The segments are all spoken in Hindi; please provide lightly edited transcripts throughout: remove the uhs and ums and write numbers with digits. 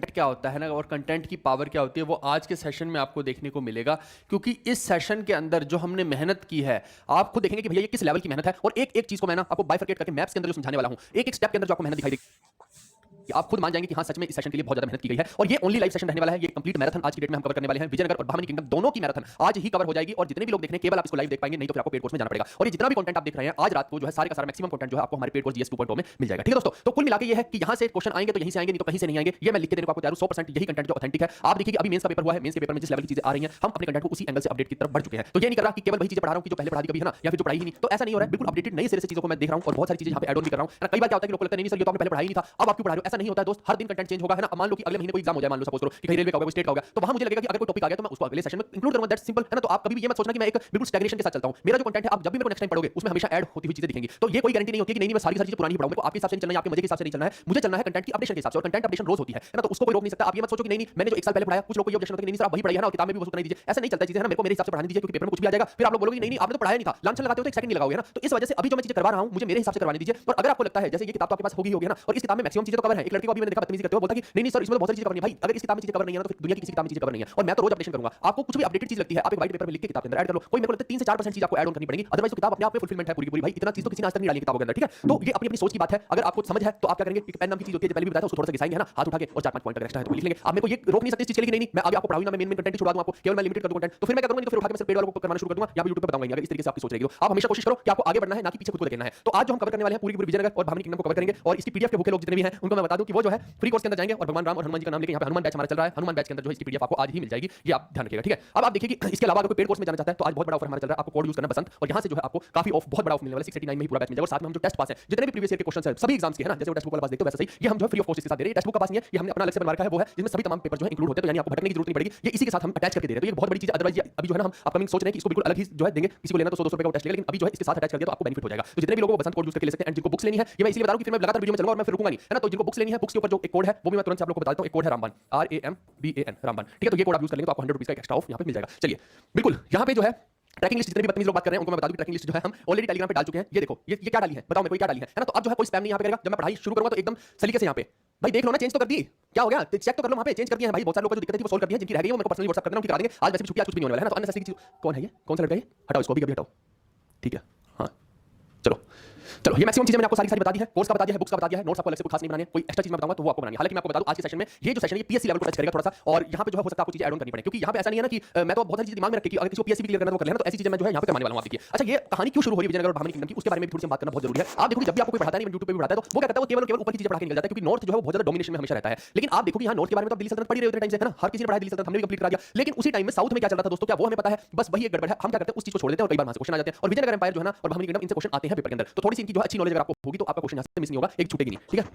क्या होता है ना और कंटेंट की पावर क्या होती है वो आज के सेशन में आपको देखने को मिलेगा, क्योंकि इस सेशन के अंदर जो हमने मेहनत की है आप खुद देखेंगे कि भैया ये किस लेवल की मेहनत है। और एक एक चीज को मैं ना आपको बाइफरकेट करके मैप्स के अंदर जो समझाने वाला हूं, एक एक स्टेप के अंदर जो आपको मेहनत दिखाई देगी, आप खुद मान जाएंगे कि हाँ सच में इस सेशन के लिए बहुत ज्यादा मेहनत की गई है। और ये ओनली लाइव सेशन रहने वाला है, ये कंप्लीट मैराथन आज की डेट में हम कवर करने वाले हैं। विजयनगर और भामिनी किंगडम दोनों की मैराथन आज ही कवर हो जाएगी और जितने भी लोग देख रहे हैं केवल आप इसको लाइव देख पाएंगे, नहीं तो फिर आपको पेड कोर्स में जाना पड़ेगा। और ये जितना भी कंटेंट आप देख रहे हैं आज रात को जो है सारे का सारा मैक्सिमम कंटेंट जो है आपको हमारे पेड कोर्स जीएस 2.0 में मिल जाएगा। ठीक है दोस्तों, तो कुल मिला के ये है कि यहाँ से क्वेश्चन आएंगे तो यहीं से आएंगे, नहीं तो कहीं से नहीं आएंगे। ये मैं लिख के देने को आपको तैयार हूं, 100% यही कंटेंट जो ऑथेंटिक है। आप देखिए अभी मेंस का पेपर हुआ है, मेंस के पेपर में जिस लेवल की चीजें आ रही हैं हम अपने कंटेंट को उसी एंगल से अपडेट की तरफ बढ़ चुके हैं। तो ये नहीं कर रहा कि केवल वही चीजें पढ़ा रहा हूं कि जो पहले पढ़ा दी कभी है ना, या फिर जो पढ़ाई ही नहीं, तो ऐसा नहीं हो रहा है। बिल्कुल अपडेटेड नई सिरे से चीजों को मैं देख रहा हूं और बहुत सारी चीजें यहाँ पे ऐड ऑन भी कर रहा हूं। कई बार क्या होता है कि लोगों को लगता है नहीं सर ये तो आपने पहले पढ़ाई नहीं था, अब आप क्यों पढ़ा रहे हो। ऐसा नहीं होता है दोस्त, हर दिन कंटेंट चेंज होगा है ना। मान लो कि अगले महीने कोई एग्जाम हो जाए, मान लो सपोज करो कि कहीं रेलवे का होगा, कोई स्टेट का होगा, तो वहां मुझे लगेगा कि अगर कोई टॉपिक आ गया तो मैं उसको अगले सेशन में इंक्लूड करूंगा। दैट्स सिंपल है ना। तो आप कभी भी ये मत सोचना कि मैं एक बिल्कुल स्टैग्नेशन के साथ चलता हूं। मेरा जो कंटेंट है आप जब भी मेरे को नेक्स्ट टाइम पढ़ोगे उसमें हमेशा ऐड होती हुई चीजें दिखेंगी। तो ये कोई गारंटी नहीं होती कि नहीं मैं सारी चीजें पुरानी ही पढ़ाऊंगा। मेरे को आपके हिसाब से नहीं चलना है, आपके मजे के हिसाब से नहीं चलना है, मुझे चलना है कंटेंट की अपडेशन के हिसाब से। और कंटेंट अपडेशन रोज होती है ना, तो उसको कोई रोक नहीं सकता। आप ये मत सोचो कि नहीं मैंने जो एक साल पहले पढ़ाया, कुछ लोग को ये ऑब्जेक्शन होता है कि नहीं सर आप वही पढ़ाई है ना और किताब में भी वो नहीं दीजिए। ऐसा नहीं चलता चीजें है ना। मेरे को मेरे हिसाब से पढ़ाने दीजिए, क्योंकि पेपर में कुछ भी आ जाएगा फिर आप लोग बोलोगे नहीं आपने तो पढ़ाया नहीं था, लांछन लगाते हो तो एक सेकंड नहीं लगाओगे ना। तो इस वजह से अभी जो मैं चीजें करवा रहा हूं मुझे मेरे हिसाब से करवाने दीजिए। और अगर आपको लगता है जैसे ये किताब तो आपके पास होगी ना और इस किताब में मैक्सिमम चीजें तो कवर है। एक लड़के को अभी मैंने देखा बदतमीजी करते हुए बोलता कि नहीं सर इसमें तो बहुत सारी चीजें कवर नहीं। भाई अगर इस किताब में चीजें कवर नहीं है ना तो फिर दुनिया की किसी किताब में चीजें कवर नहीं है। और मैं तो रोज अपडेशन करूंगा। आपको कुछ भी अपडेटेड चीज लगती है आप एक व्हाइट पेपर में लिख के किताब के अंदर ऐड कर लो। कोई मेरे को लगता है 3 से 4% चीज आपको ऐड ऑन करनी पड़ेगी, अदरवाइज तो किताब अपने आप में फुलफिलमेंट है पूरी की पूरी। भाई इतना चीज तो किसी ने आज तक नहीं डाली किताबों के अंदर। ठीक है, तो ये अपनी अपनी सोच की बात है। अगर आपको समझ है तो आप क्या करेंगे कि पेन नाम की चीज होती है, पहले भी बताया उसको थोड़ा सा घिसाएंगे है ना, हाथ उठा के और 4-5 पॉइंट अगर एक्स्ट्रा है तो लिख लेंगे। आप मेरे को ये रोक नहीं सकते इस चीज के लिए कि नहीं मैं अभी आपको पढ़ाऊंगा, मैं मेन कंटेंट छुड़ा दूंगा आपको, केवल मैं लिमिटेड कर दूं कंटेंट। तो फिर मैं क्या करूंगा, तो फिर उठा के मैं सिर्फ पेड वालों को करवाना शुरू कर दूंगा या यूट्यूब पे बताऊंगा। अगर इस तरीके से आपकी सोच रहेगी तो आप हमेशा कोशिश करो कि आपको आगे बढ़ना है, ना कि पीछे खुद को देखना है। तो आज जो हम कवर करने वाले हैं पूरी पूरी विजयनगर और भामिनी किंगडम को कवर करेंगे। और इसकी पीडीएफ के भूखे लोग जितने भी हैं उनको मैं बता दूं कि वो जो है फ्री कोर्स के अंदर जाएंगे और भगवान राम और हनुमान जी का नाम लेके यहाँ पे हनुमान बैच हमारा चल रहा है। हनुमान बैच के अंदर जो है इसकी पीडीएफ आपको आज ही मिल जाएगी, ये आप ध्यान रखिएगा। ठीक है, अब आप देखिए कि इसके अलावा अगर कोई पेड कोर्स में जाना चाहता है तो आज बहुत बड़ा ऑफर हमारा चल रहा है। आपको कोड यूज करना बसंत और यहाँ से जो है आपको काफी ऑफ बहुत बड़ा ऑफ मिलने वाला है। 689 में ही पूरा बैच मिल जाएगा। और साथ में हम जो टेस्ट पास है जितने भी प्रीवियस ईयर के क्वेश्चन है सभी एग्जाम्स के है ना, जैसे वो टेस्ट बुक वाला पास देखते हो वैसे ही ये हम जो है फ्री ऑफ कॉस्ट के साथ दे रहे हैं। टेस्ट बुक का पास नहीं है, ये हमने अपना अलग से बनवा रखा है, वो है जिसमें सभी तमाम पेपर जो है इंक्लूड होते हैं। तो यानी आपको भटकने की जरूरत नहीं पड़ेगी, ये इसी के साथ हम अटैच करके दे रहे हैं। तो ये बहुत बड़ी चीज है। अदरवाइज अभी जो है ना हम अपकमिंग सोच रहे हैं कि इसको बिल्कुल अलग ही जो है देंगे, किसी को लेना तो 100-200 रुपए का टेस्ट लेगा, लेकिन अभी जो है इसके साथ अटैच कर दिया तो आपको बेनिफिट हो जाएगा। तो जितने भी लोगों को बसंत कोड यूज करके ले सकते हैं एंड जिनको बुक्स लेनी है, ये मैं इसलिए बता रहा हूं कि फिर मैं लगातार वीडियो में चलूंगा और मैं फिर रुकूंगा नहीं है ना। तो जिनको बुक्स लेनी है बुक्स के ऊपर जो एक कोड है वो भी मैं तुरंत से आप लोगों को बता देता हूं। एक कोड है रामबान, RAMBAN रामबान। ठीक है, तो ये कोड आप यूज कर लेंगे तो आपको 100 रुपीस का एक्स्ट्रा ऑफ यहाँ पे मिल जाएगा। चलिए बिल्कुल यहाँ पे जो है ट्रैकिंग लिस्ट जितने भी बदतमीज लोग बात कर रहे हैं उनको मैं बता दूं कि ट्रैकिंग लिस्ट जो है हम ऑलरेडी टेलीग्राम पे डाल चुके हैं। ये देखो ये क्या डाली है, बताओ मेरे को ये क्या डाली है ना। तो अब जो है कोई स्पैम नहीं यहाँ पे करेगा। जब मैं पढ़ाई शुरू करूंगा तो एकदम सलीके से यहाँ पे भाई देख लो ना, चेंज तो कर दी, क्या हो गया चेक तो कर लो, वहां पे चेंज कर दिए हैं भाई। बहुत सारे लोगों को जो दिक्कत थी वो सोल्व कर दी है, जिनकी रह गई है वो मेरे को पर्सनली व्हाट्सएप कर देना, उनकी करा देंगे। आज वैसे भी छुट्टी, आज कुछ भी नहीं होने वाला है ना। तो अननेसेसरी चीज कौन है ये, कौन सा लड़का है, हटाओ इसको अभी हटाओ। ठीक है हाँ चलो चलो, ये मैक्सिमम चीजें मैंने आपको सारी बता दी है। कोर्स का बता दिया है, बुक्स का बता दिया है, नोट्स आपको अलग से कोई खास नहीं बनाने, कोई एक्स्ट्रा चीज मैं बताऊंगा तो वो आपको बनानी है। हालांकि मैं आपको बता दूं आज के सेशन में ये जो सेशन है ये पीएससी लेवल को टच करेगा थोड़ा सा। और यहाँ पे जो है हो सकता है आपको चीजें ऐड ऑन करनी पड़े, क्योंकि यहाँ पे ऐसा नहीं है ना कि मैं तो बहुत सारी चीजें दिमाग में रखी कि अगर किसी को पीएससी भी क्लियर करना है तो कर लेना। तो ऐसी चीजें मैं जो है यहाँ पे करवाने वाला हूं। आप देखिए अच्छा ये कहानी क्यों शुरू हो रही है विजयनगर और भामिनी किंगडम की, उसके बारे में भी थोड़ी सी बात करना बहुत जरूरी है। आप देखो जब भी आपको कोई पढ़ाता है यूट्यूब पे भी पढ़ाता है तो वो क्या करता है, वो केवल ऊपर की चीजें पढ़ा के निकल जाता है, क्योंकि नॉर्थ जो है वो बहुत ज्यादा डोमिनेशन में हमेशा रहता है। लेकिन आप देखो कि यहाँ नॉर्थ के बारे में तो दिल्ली सल्तनत पढ़ी रहे होते टाइम से है ना, हर किसी ने पढ़ाया दिल्ली सल्तनत, हमने भी कंप्लीट करा दिया। लेकिन उसी टाइम में साउथ में क्या चल रहा था दोस्तों, क्या वो हमें पता है? बस वही एक गड़बड़ है। हम क्या करते हैं उस चीज को छोड़ देते हैं और कई बार वहां से क्वेश्चन आ जाते हैं। और विजयनगर एम्पायर जो है ना और भामिनी किंगडम इनसे क्वेश्चन आते हैं पेपर के अंदर। तो थोड़ी सी इनकी जो है अच्छी नॉलेज अगर आपको होगी तो आपका क्वेश्चन यहाँ से मिस नहीं होगा, एक छूटेगी नहीं। ठीक है,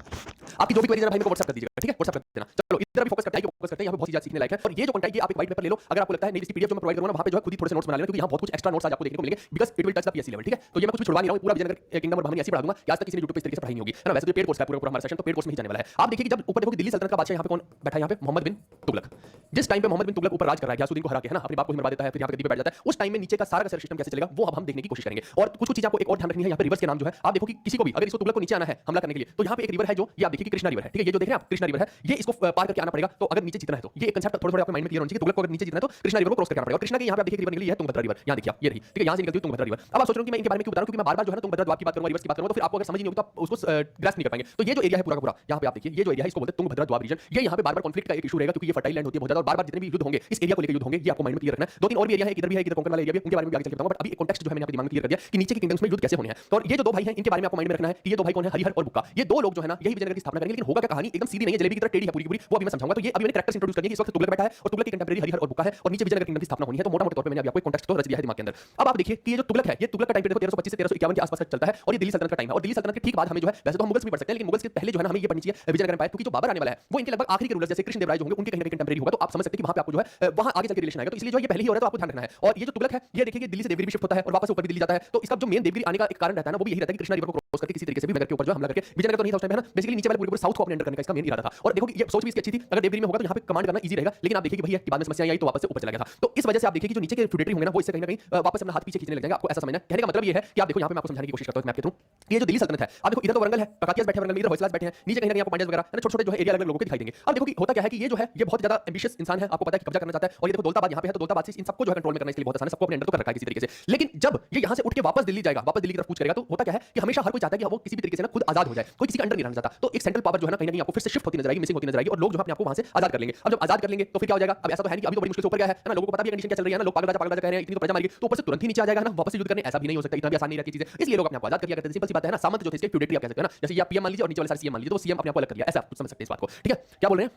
आपकी जो भी क्वेरी है भाई मेरे को व्हाट्सएप कर दीजिएगा। ठीक है, व्हाट्सएप कर देना। चलो इधर भी फोकस करते हैं, यहाँ पे बहुत चीजें सीखने लायक है। और ये जो कंटेंट है आप एक व्हाइट पेपर ले लो, अगर आपको लगता है नहीं इसकी पीडीएफ जो मैं प्रोवाइड करूंगा वहां पे जो है खुद ही थोड़े से नोट्स बना लेना, क्योंकि यहाँ बहुत कुछ एक्स्ट्रा नोट्स आज आपको देखने को मिलेंगे, because it will touch the PSC level. ठीक है, तो ये मैं कुछ भी छुड़वा नहीं रहा हूं, पूरा विजयनगर किंगडम और भामिनी ऐसे पढ़ा दूंगा। आज तक किसी ने यूट्यूब पे इस तरीके से पढ़ाई नहीं होगी है ना। वैसे तो पेड कोर्स है पूरा हमारा सेशन, तो पेड कोर्स में ही जाने वाला है। आप देखिए कि जब ऊपर देखो कि दिल्ली सल्तनत का बादशाह यहाँ पे कौन बैठा है, यहाँ पे मोहम्मद बिन तुगलक। जिस टाइम पे मोहम्मद बिन तुगलक ऊपर राज कर रहा है, गयासुद्दीन को हरा के है ना, अपने बाप को ही मरवा देता है, फिर यहाँ पे गद्दी पे बैठ जाता है। उस टाइम में नीचे का सारा का सिस्टम कैसे चलेगा वो अब हम देखने की कोशिश करेंगे। और कुछ चीजें आपको एक और ध्यान रखनी है। यहाँ पे रिवर्स के नाम जो है आप देखो कि किसी को भी अगर इसको तुगलक को नीचे आना है हमला करने के लिए, तो यहाँ पे एक रिवर है जो ये आप देखिए कि कृष्णा रिवर है। ठीक है, ये जो देख रहे हैं आप कृष्णा रिवर है, ये इसको पार करके आना पड़ेगा। तो अगर नीचे जीतना है तो ये एक कांसेप्ट थोड़ा आपके माइंड में क्लियर होना चाहिए। तुगलक को अगर नीचे जीतना है तो कृष्णा रिवर को क्रॉस करके आना पड़ेगा। कृष्णा के यहाँ पे आप देखिए रिवर निकली है तुंगभद्रा रिवर, यहाँ देखिए ये रही। ठीक है, यहाँ से निकलती है तुंगभद्रा रिवर। अब आप सोच रहे हो कि मैं इनके बारे में क्यों बता रहा हूं, क्योंकि मैं बार-बार जो है ना तुंगभद्रा द्वार की बात करूंगा, रिवर्स की बात करूंगा, तो फिर आपको अगर समझ नहीं होगी तो आप उसको ग्रास्प नहीं कर पाएंगे। तो ये जो एरिया है पूरा का पूरा यहाँ पे आप देखिए, ये जो एरिया है इसको बोलते हैं तुंगभद्रा द्वार रीजन। ये यहाँ पे बार-बार कॉन्फ्लिक्ट का एक इशू रहेगा, क्योंकि ये फर्टाइल लैंड होती है बहुत ज्यादा, और बार-बार जितने भी युद्ध होंगे इस एरिया को लेकर युद्ध होंगे, ये आपको माइंड में क्लियर रखना है। दो तीन और भी एरिया है, इधर भी है, इधर कोंकण वाला एरिया भी, उनके बारे में भी आगे चल के बताऊंगा। बट अभी एक कॉन्टेक्स्ट जो है मैंने अपने दिमाग में क्लियर कर दिया कि नीचे के किंगडम्स में युद्ध कैसे होने हैं। तो ये जो दो भाई हैं इनके बारे में आपको माइंड में रखना है कि ये दो भाई कौन है, हरिहर और बुक्का। ये दो लोग जो है ना यही विजयनगर की स्थापना करेंगे। लेकिन होगा क्या, कहानी एकदम सीधी नहीं है, जलेबी की तरह टेढ़ी है पूरी की पूरी, वो अभी मैं समझाऊंगा। तो ये अभी मैंने कैरेक्टर्स इंट्रोड्यूस करनी है। इस वक्त तुगलक बैठा है और तुगलक के कंटेम्परेरी हरिहर और बुक्का है, और नीचे विजयनगर किंगडम की स्थापना होनी है। तो मोटा-मोटे तौर पे मैंने अभी आपको कॉन्टेक्स्ट तो रच दिया है दिमाग के अंदर। अब आप देखिए कि ये जो तुगलक है, ये तुगलक का टाइम पीरियड 1325 से 1351 के आसपास चलता है, और ये दिल्ली सल्तनत का टाइम है। और दिल्ली सल्तनत के ठीक बाद हमें जो है, वैसे तो हम मुगल्स भी पढ़ सकते हैं, लेकिन मुगल्स के पहले जो है ना हमें ये पढ़नी चाहिए विजयनगर एम्पायर, क्योंकि जो बाबर आने वाला है वो इनके लगभग आखिरी के रूलर जैसे कृष्णदेवराय जो होंगे उनके कहीं ना कहीं कंटेम्परेरी होगा। तो आप समझ सकते हैं कि वहां पे आपको जो है वहां आगे चल के रिलेशन आएगा। तो इसलिए जो ये पहले ही हो रहा है तो आपको ध्यान रखना है। और ये जो तुगलक है ये देखिए दिल्ली से देवगिरी भी शिफ्ट होता है और वापस ऊपर भी दिल्ली जाता है। तो इसका जो मेन देवगिरी आने का एक कारण रहता है ना वो भी यही रहता है कि कृष्णा रिवर को क्रॉस करके किसी तरीके से भी नगर के ऊपर जो हमला करके, विजयनगर तो नहीं था उस टाइम है ना, बेसिकली नीचे वाले पूरे साउथ को अपने अंडर करने का इसका मेन इरादा था। और देखो कि ये सोच भी इसकी अच्छी थी, अगर देवगिरी में होगा तो यहाँ पे कमांड करना ईजी रहेगा, लेकिन आप देखिए कि भैया कि बाद में समस्या आई तो वापस से ऊपर चला गया था। तो इस वजह से आप देखिए कि जो नीचे के फ्यूडेटरी होंगे ना वो इससे कहीं ना कहीं वापस अपना हाथ पीछे खींचने लग जाएंगे। आपको ऐसा समझना, कहने का मतलब ये है कि आप देखो यहाँ पे मैं आपको समझाने की कोशिश करता हूं मैप के थ्रू। ये जो दिल्ली सल्तनत है, आप देखो इधर तो वरंगल है, ककातियास बैठे हैं, वरंगल में इधर होयसलास बैठे हैं, नीचे कहीं ना कहीं आपको पांड्यास वगैरह है ना छोटे-छोटे जो है एरिया अलग लोगों के दिखाई देंगे। अब देखो कि होता क्या है कि ये जो है ये बहुत ज्यादा एम्बिशियस इंसान है, आपको पता है कि कब्जा करना चाहता है। और ये देखो दौलताबाद यहाँ पे है, तो दौलताबाद से इन सबको जो है कंट्रोल में करना इसके लिए बहुत आसान है, सबको अपने अंडर तो कर रखा है किसी तरीके से। लेकिन जब ये यहाँ से उठ के वापस दिल्ली जाएगा, वापस दिल्ली की तरफ कूच करेगा, तो होता क्या है कि हमेशा हर कोई चाहता है कि वो किसी भी तरीके से ना खुद आजाद हो जाए, कोई किसी के अंडर नहीं रहना चाहता। तो एक सेंट्रल पावर जो है ना कहीं ना कहीं आपको फिर से शिफ्ट होती नजर आएगी, मिसिंग होती नजर आएगी, और लोग जो है अपने आप को वहां से आजाद कर लेंगे। अब जब आजाद कर लेंगे तो फिर क्या हो जाएगा? अब ऐसा तो है नहीं कि अभी तो बड़ी मुश्किल से ऊपर गया है ना, लोगों को पता भी कंडीशन क्या चल रही है ना, लोग पागल राजा कह रहे हैं, इतनी तो प्रजा मारेगी, तो ऊपर से तुरंत ही नीचे आ जाएगा ना, वापस से युद्ध करने, ऐसा भी नहीं हो सकता, इतना भी आसान नहीं रहती चीजें। इसलिए लोग अपने आप को आजाद कर लिया करते हैं, सिंपल सी बात है ना। सामंत जो थे इसके फ्यूडेटरी आप कह सकते हैं ना, जैसे ये आप पीएम मान लीजिए और नीचे वाले सारे सीएम मान लीजिए, तो सीएम अपने आप को अलग कर लिया, ऐसा आप समझ सकते हैं इस बात को, ठीक है? क्या बोल रहे हैं?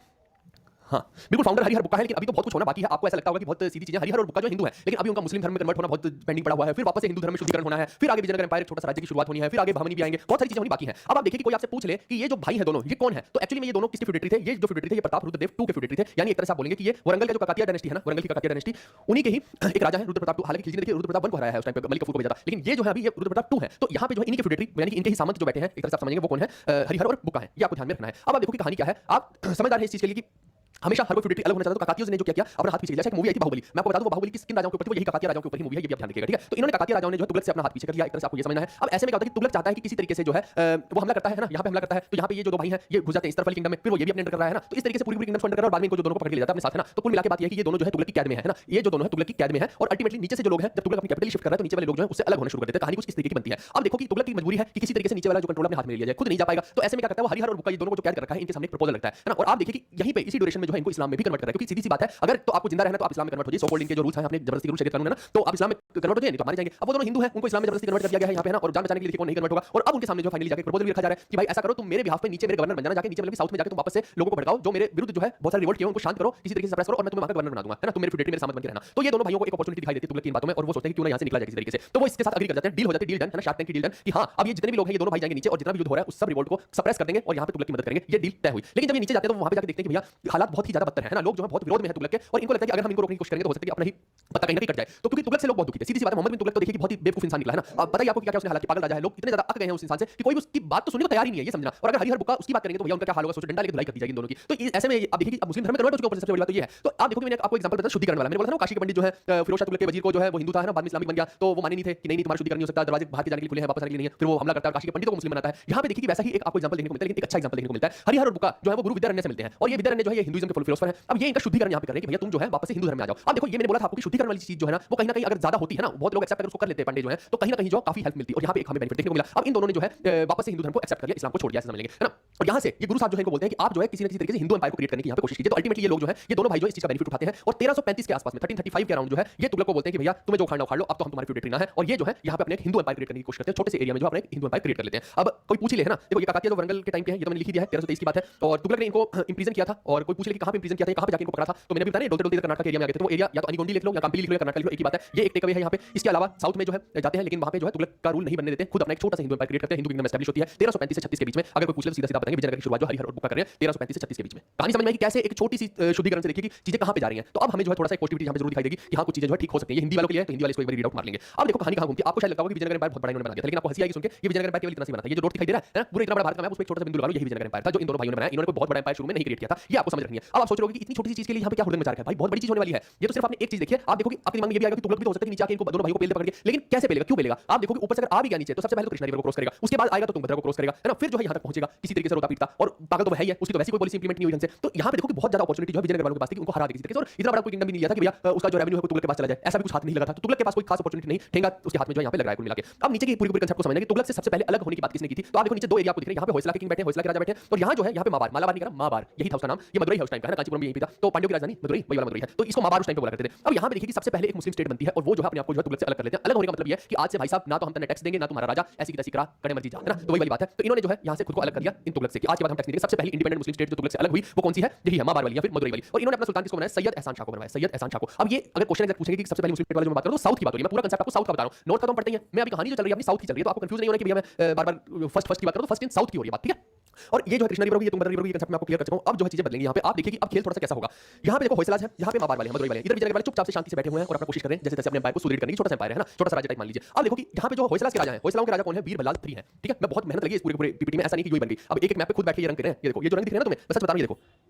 हाँ बिल्कुल, फाउंडर हरिहर बुक्का है, लेकिन अभी तो बहुत कुछ होना बाकी है। आपको ऐसा लगता होगा कि बहुत सीधी चीजें, हरिहर और बुक्का जो हिंदू है, लेकिन अभी उनका मुस्लिम धर्म में कन्वर्ट होना बहुत पेंडिंग पड़ा हुआ है, फिर वापस से हिंदू धर्म में शुद्धिकरण होना है, फिर आगे विजयनगर एम्पायर छोटा सा राज्य की शुरुआत होनी है, फिर आगे बहमनी भी आएंगे, बहुत सारी चीजें होनी बाकी हैं। अब आप देखिए कि कोई आपसे पूछ ले कि ये जो भाई है दोनों, ये कौन है, तो एक्चुअली में ये दोनों किसके फ्यूडेटरी थे? ये जो फ्यूडेटरी थे ये प्रताप रुद्रदेव II के फ्यूडेटरी थे, यानी एक तरह से आप बोलेंगे कि ये वरंगल का जो ककातिया डायनेस्टी है ना, वरंगल की ककातिया डायनेस्टी, उन्हीं के ही एक राजा है रुद्र प्रताप II। हालांकि खिलजी ने देखिए रुद्र प्रताप I को हराया है उस टाइम पे, मलिक कफूर को भेजा था, लेकिन ये जो है अभी ये रुद्र प्रताप II है। तो यहाँ पे जो है इनके फ्यूडेटरी यानी कि इनके ही सामंत जो बैठे हैं, एक तरह से आप समझेंगे वो कौन है? हरिहर और बुक्का है, ये आपको ध्यान में रखना है। अब आप देखो कि कहानी क्या है, आप समझदार है इस चीज के लिए कि हमेशा हर कोई फ्यूडेटरी अलग होना चाहता है। तो काकातियों ने जो क्या किया, अपना हाथ पीछे लिया। एक मूवी आई थी बाहुबली, मैं आपको बता दूं वो बाहुबली किन राजाओं के ऊपर थी, वो यही काकातिया राजाओं के ऊपर ही मूवी है, ये भी आप ध्यान रखिएगा, ठीक है? तो इन्होंने काकातिया राजाओं ने जो है तुगलक से अपना हाथ पीछे कर लिया, एक तरह से आपको ये समझना है। अब ऐसे में क्या होता है कि तुगलक चाहता है कि किसी तरीके से जो है वो हमला करता है ना, यहाँ पे हमला करता है, तो यहाँ पे ये जो दो भाई हैं ये घुस जाते हैं इस तरफ वाली किंगडम में, फिर वो ये भी अपने अंडर कर रहा है ना, तो इस तरीके से पूरी किंगडम को अंडर कर रहा है और बाद में इनको जो दोनों को पकड़ लिया जाता है अपने साथ है ना। तो कुल मिला के बात ये है कि ये दोनों जो है तुगलक की कैद में है ना, ये जो दोनों है तुगलक की कैद में है, और अल्टीमेटली नीचे से जो लोग हैं, जब तुगलक अपनी कैपिटल शिफ्ट कर रहा है तो नीचे वाले लोग जो है उससे अलग होना शुरू कर देते हैं। कहानी कुछ इस तरीके की बनती है। अब देखो कि तुगलक की मजबूरी है कि किसी तरीके से नीचे वाला जो कंट्रोल अपने हाथ में ले लिया जाए, खुद नहीं जा पाएगा, तो ऐसे में क्या करता है वो हरिहर और बुक्का ये दोनों को जो कैद कर रखा है इनके सामने एक प्रपोजल लगता है ना। और आप देखिए कि यहीं पे इसी ड्यूरेशन में जो है इनको इस्लाम में भी कन्वर्ट कर रहा है, क्योंकि सीधी सी बात है, अगर तो आपको जिंदा रहना तो आप इस्लाम में कन्वर्ट हो जाइए, सो कॉल्ड इनके जो रूल्स हैं अपने जबरदस्ती रूल शरीयत कानून है ना, तो आप इस्लाम में कन्वर्ट हो जाइए, नहीं तो मारे जाएंगे। अब वो दोनों हिंदू हैं, उनको इस्लाम में जबरदस्ती कन्वर्ट कर दिया गया है यहाँ पे ना, और जान बचाने के लिए कौन नहीं कन्वर्ट होगा। और अब उनके सामने जो फाइनली जाके प्रपोजल भी रखा जा रहा है कि भाई ऐसा करो तुम मेरे बिहाफ पे नीचे मेरे गवर्नर बन जाना, जाके नीचे मतलब साउथ में जाके तुम वापस से लोगों को भड़काओ जो मेरे विरुद्ध जो है बहुत सारे रिवोल्ट किए उनको शांत करो, किसी तरीके से सप्रेस करो, और मैं तुम्हें वहां का गवर्नर बना दूंगा, है ना, तुम मेरे फ्यूडेटरी मेरे सामंत बन के रहना। तो ये दोनों भाइयों को एक अपॉर्चुनिटी दिखाई देती है तुगलक की इन बातों में, और वो सोचते हैं कि क्यों ना यहाँ से निकला जाए किसी तरीके से। तो वो इसके साथ एग्री कर जाते हैं, डील हो जाती है, डील डन है ना, शार्क टैंक की डील डन कि हाँ अब ये जितने भी लोग हैं ये दोनों भाई जाएंगे नीचे और जितना भी युद्ध हो रहा है उस सब रिवोल्ट को सप्रेस कर देंगे और यहाँ पे तुगलक की मदद करेंगे, ये डील तय हुई। लेकिन जब ये नीचे जाते हैं तो वहां पे जाके देखते हैं कि भैया हालात बहुत ही ज्यादा बदतर है ना, लोग जो है बहुत विरोध में है तुगलक के, और इनको लगता है कि अगर हम इनको रोकने की कोशिश करेंगे तो हो सकता है कि अपना ही पता कहीं ना कहीं कट जाए। तो क्योंकि तुगलक से लोग बहुत दुखी थे, सीधी सी बात है, मोहम्मद बिन तुगलक तो देखिए कि बहुत ही बेवकूफ इंसान निकला है ना। अब बताइए आपको क्या क्या उसने, हालांकि पागल राजा है, लोग इतने ज्यादा अक गए हैं उस इंसान से कि कोई भी उसकी बात तो सुनने को तैयार ही नहीं है, ये समझना। और अगर हरिहर बुक्का उसकी बात करेंगे तो भैया उनका क्या हाल होगा, सोचो डंडा लेके धुलाई कर दी जाएगी इन दोनों की। तो ऐसे में आप देखिए कि अब मुस्लिम धर्म में कन्वर्ट हो चुके हैं, सबसे बड़ी बात तो ये है। तो आप देखो कि मैंने आपको एग्जांपल बताया शुद्धिकरण वाला, मैंने बोला था ना काशी के पंडित जो है फिरोज शाह तुगलक के वजीर को जो है वो हिंदू था ना, बाद में इस्लामिक बन गया, तो वो माने नहीं थे कि नहीं तुम्हारा शुद्धिकरण नहीं हो सकता, दरवाजे बाहर के जाने के लिए खुले हैं, वापस आने के लिए नहीं है, फिर वो हमला करता है, काशी के पंडितों को मुस्लिम बनाता है। यहाँ पे देखिए कि वैसा ही एक आपको एग्जांपल देखने को मिलता है, लेकिन एक अच्छा एग्जांपल देखने को मिलता है। हरिहर और बुक्का जो है वो गुरु विद्यारण्य से मिलते हैं, और ये विद्यारण्य जो है ये हिंदुइज्म के फुल फिलोसोफर है। अब ये इनका शुद्धिकरण यहाँ पे कर रहे हैं कि भैया तुम जो है वापस से हिंदू धर्म में आ जाओ। अब देखो ये मैंने बोला था आपको कि शुद्धिकरण वाली चीज जो है ना वो कहीं ना कहीं अगर ज्यादा होती है ना, बहुत लोग एक्सेप्ट अगर उसको कर लेते हैं पंडित जो है, तो कहीं ना कहीं जो काफी हेल्प मिलती है, और यहाँ पे एक हमें बेनिफिट देखने को मिला। अब इन दोनों ने जो है वापस से हिंदू धर्म को एक्सेप्ट कर लिया, इस्लाम को छोड़ दिया, समझ लेंगे, है ना। और यहाँ से ये गुरु साहब जो है इनको बोलते हैं कि आप जो है किसी न किसी तरीके से हिंदू एम्पायर को क्रिएट करने की यहाँ पे कोशिश कीजिए। तो अल्टीमेटली ये लोग जो है ये दोनों भाई जो इस चीज का बेनिफिट उठाते हैं, और 1335 के आसपास में 1335 के अराउंड जो है ये तुगलक को बोलते हैं कि भैया तुम्हें जो उखाड़ना उखाड़ लो, अब तो हम तुम्हारी फ्यूडेटरी ना है, और ये जो है यहाँ पे अपने एक हिंदू एम्पायर क्रिएट करने की कोशिश करते हैं, छोटे से एरिया में जो अपने हिंदू एम्पायर क्रिएट कर लेते हैं। अब कोई पूछ ही ले, है ना, देखो ये काकातिया जो वरंगल के टाइम के हैं, ये तो मैंने लिख ही दिया है, 1323 की बात है, और तुगलक ने इनको इंप्रिजन किया था। और कोई पूछ ले कि कहां पे इंप्रिजन किया था, कहां पे जाके इनको पकड़ा था, तो मैंने भी बताया डोलते डोलते कर्नाटक के एरिया में आ गए थे। तो वो एरिया या तो अनिगोंडी लिख लो या कंपली लिख लो या कर्नाटक लिख लो, एक ही बात है, ये एक टेकअवे है यहाँ पे। इसके अलावा साउथ में जो है जाते हैं, लेकिन वहां पे जो है तुगलक का रूल नहीं बनने देते, खुद अपना एक छोटा सा हिंदू एम्पायर क्रिएट करते हैं, हिंदू किंगडम एस्टैब्लिश होती है 1335 से 36 के बीच में। अगर कोई पूछ ले सीधा सीधा बताएंगे विजयनगर की शुरुआत जो हरिहर और बुक्का कर रहे हैं 1335 से 36 के बीच में। कहानी समझ में आई कि कैसे एक छोटी सी शुद्धिकरण से देखिए कि चीजें कहां पे जा रही हैं। तो अब हमें जो है थोड़ा सा पॉजिटिविटी यहाँ पे जरूर दिखाई देगी कि हाँ कुछ चीजें जो है ठीक हो सकती है। ये हिंदी वालों के लिए है तो हिंदी वाले इसको एक बार रीड आउट मार लेंगे। अब देखो कहानी कहां घूमती है, आपको शायद लगता होगा कि विजयनगर एम्पायर बहुत बड़ा इन्होंने बना दिया था, लेकिन आपको हंसी आएगी सुन के, ये विजयनगर एम्पायर केवल इतना सी बना था। ये जो रोड दिखाई दे रहा है ना, पूरा इतना बड़ा भारत का मैप, उसमें एक छोटा सा बिंदु लगा लो, यही विजयनगर एम्पायर था जो इन दोनों भाइयों ने बनाया। इन्होंने कोई बहुत बड़ा एम्पायर शुरू में नहीं क्रिएट किया था, ये आपको समझ रखनी है। अब आप सोच रहे हो कि इतनी छोटी सी चीज के लिए यहाँ पे क्या हुड़दंग मचा रखा है, भाई बहुत बड़ी चीज होने वाली है। ये तो सिर्फ आपने एक चीज देखी है। आप देखो कि आपके दिमाग में ये भी आएगा कि तुगलक भी तो हो सकता है कि नीचे आके इनको दोनों भाइयों को पेल दे पकड़ के, लेकिन कैसे पेलेगा, क्यों पेलेगा। आप देखो कि ऊपर से अगर आ भी गया नीचे तो सबसे पहले तो कृष्णा रिवर को क्रॉस करेगा, उसके बाद आएगा तो तुंगभद्रा को क्रॉस करेगा, है ना, फिर जो है यहाँ तक पहुंचेगा किसी तरीके से रोता पीटता, और पागल तो है ही है, उसकी तो वैसी कोई पॉलिसी इंप्लीमेंट नहीं हुई ढंग से। तो यहाँ पे देखो कि बहुत ज्यादा अपॉर्चुनिटी जो है विजयनगर वालों के पास थी कि उनको हरा दे किसी तरीके से, और इतना बड़ा कोई किंगडम भी नहीं लिया था कि भैया उसका जो रेवेन्यू है वो तुगलक के पास चला जाए, ऐसा भी कुछ हाथ नहीं लगा था। तो तुगलक के पास कोई खास अपॉर्चुनिटी नहीं, ठेंगा उसके हाथ में जो यहाँ पे लग रहा है कुल मिला के। अब नीचे की पूरी पूरी कंसेप्ट को समझना कि तुगलक से सबसे पहले अलग होने की बात किसने की थी। तो आप देखो नीचे दो एरिया आपको दिख रहे हैं, यहाँ पे होयसला के किंग बैठे, होयसला के राजा बैठे, और यहाँ जो है यहाँ पे माबार, मालाबार नहीं करा, माबार यही था उसका नाम। ये मदुरई है उस टाइम का, है ना, कांचीपुरम भी यही था। तो पांड्यों की राजधानी मदुरई, वही वाला मदुरई है, तो इसको माबार उस टाइम पे बोला करते थे। अब यहाँ पे देखिए कि सबसे पहले एक मुस्लिम स्टेट बनती है, और वो जो है अपने आप को जो है तुगलक से अलग कर लेते हैं। अलग होने का मतलब ये है कि आज से भाई साहब ना तो हम तन्ने टैक्स देंगे, ना तुम्हारा राजा ऐसी की तैसी करा करे मर्जी जा, है ना, तो वही वाली बात है। तो इन्होंने जो है यहाँ से खुद को अलग कर लिया इन तुगलक से कि आज के बाद हम टैक्स नहीं देंगे। सबसे पहली इंडिपेंडेंट मुस्लिम स्टेट जो तुगलक से अलग हुई वो कौन सी है, यही है माबार वाली या फिर मदुरई वाली। और इन्होंने अपना सुल्तान किसको बनाया, सैयद एहसान शाह को बनाया, सैयद एहसान शाह को। अब ये अगर क्वेश्चन एग्जैक्ट पूछेंगे कि सबसे पहले मुस्लिम स्टेट वाले जो बात करो तो साउथ की बात हो रही है, मैं पूरा कंसेप्ट आपको साउथ का बता रहा हूं, नॉर्थ का तो हम पढ़ते हैं, मैं अभी कहानी जो चल रही है अपनी साउथ की चल रही है, तो आपको कंफ्यूज नहीं होना कि भैया मैं बार-बार फर्स्ट की बात करूं तो फर्स्ट इन साउथ की हो रही है बात, ठीक है। और ये जो है कृष्णा रिवर होगी, ये तुंगभद्रा रिवर होगी, ये कंसेप्ट मैं आपको क्लियर कर चुका हूं। अब जो है चीजें बदलेंगी यहाँ पे। आप देखिए देखिए कि अब खेल थोड़ा सा कैसा होगा। यहाँ पे देखो होयसलाज है, यहाँ पे माबार वाले हैं, मदुरई वाले, इधर विजयनगर वाले चुपचाप से शांति से बैठे हुए हैं और अपना कोशिश कर रहे हैं जैसे तैसे अपने एम्पायर को सुदृढ़ करने की। छोटा सा एम्पायर है ना, छोटा सा राज्य टाइप मान लीजिए। अब देखो कि यहाँ पे जो होयसलाज के राजा हैं, होयसलाओं के राजा कौन है? वीर बल्लाल 3 है, ठीक है। मैं बहुत मेहनत लगी इस पूरे पीपीटी में, ऐसा नहीं कि यूं ही बन गई। अब एक एक मैप पे खुद बैठ के ये रंग कर रहे हैं, ये देखो ये जो रंग दिख रहे हैं ना तुम्हें, मैं सच बता रहा हूं, ये देखो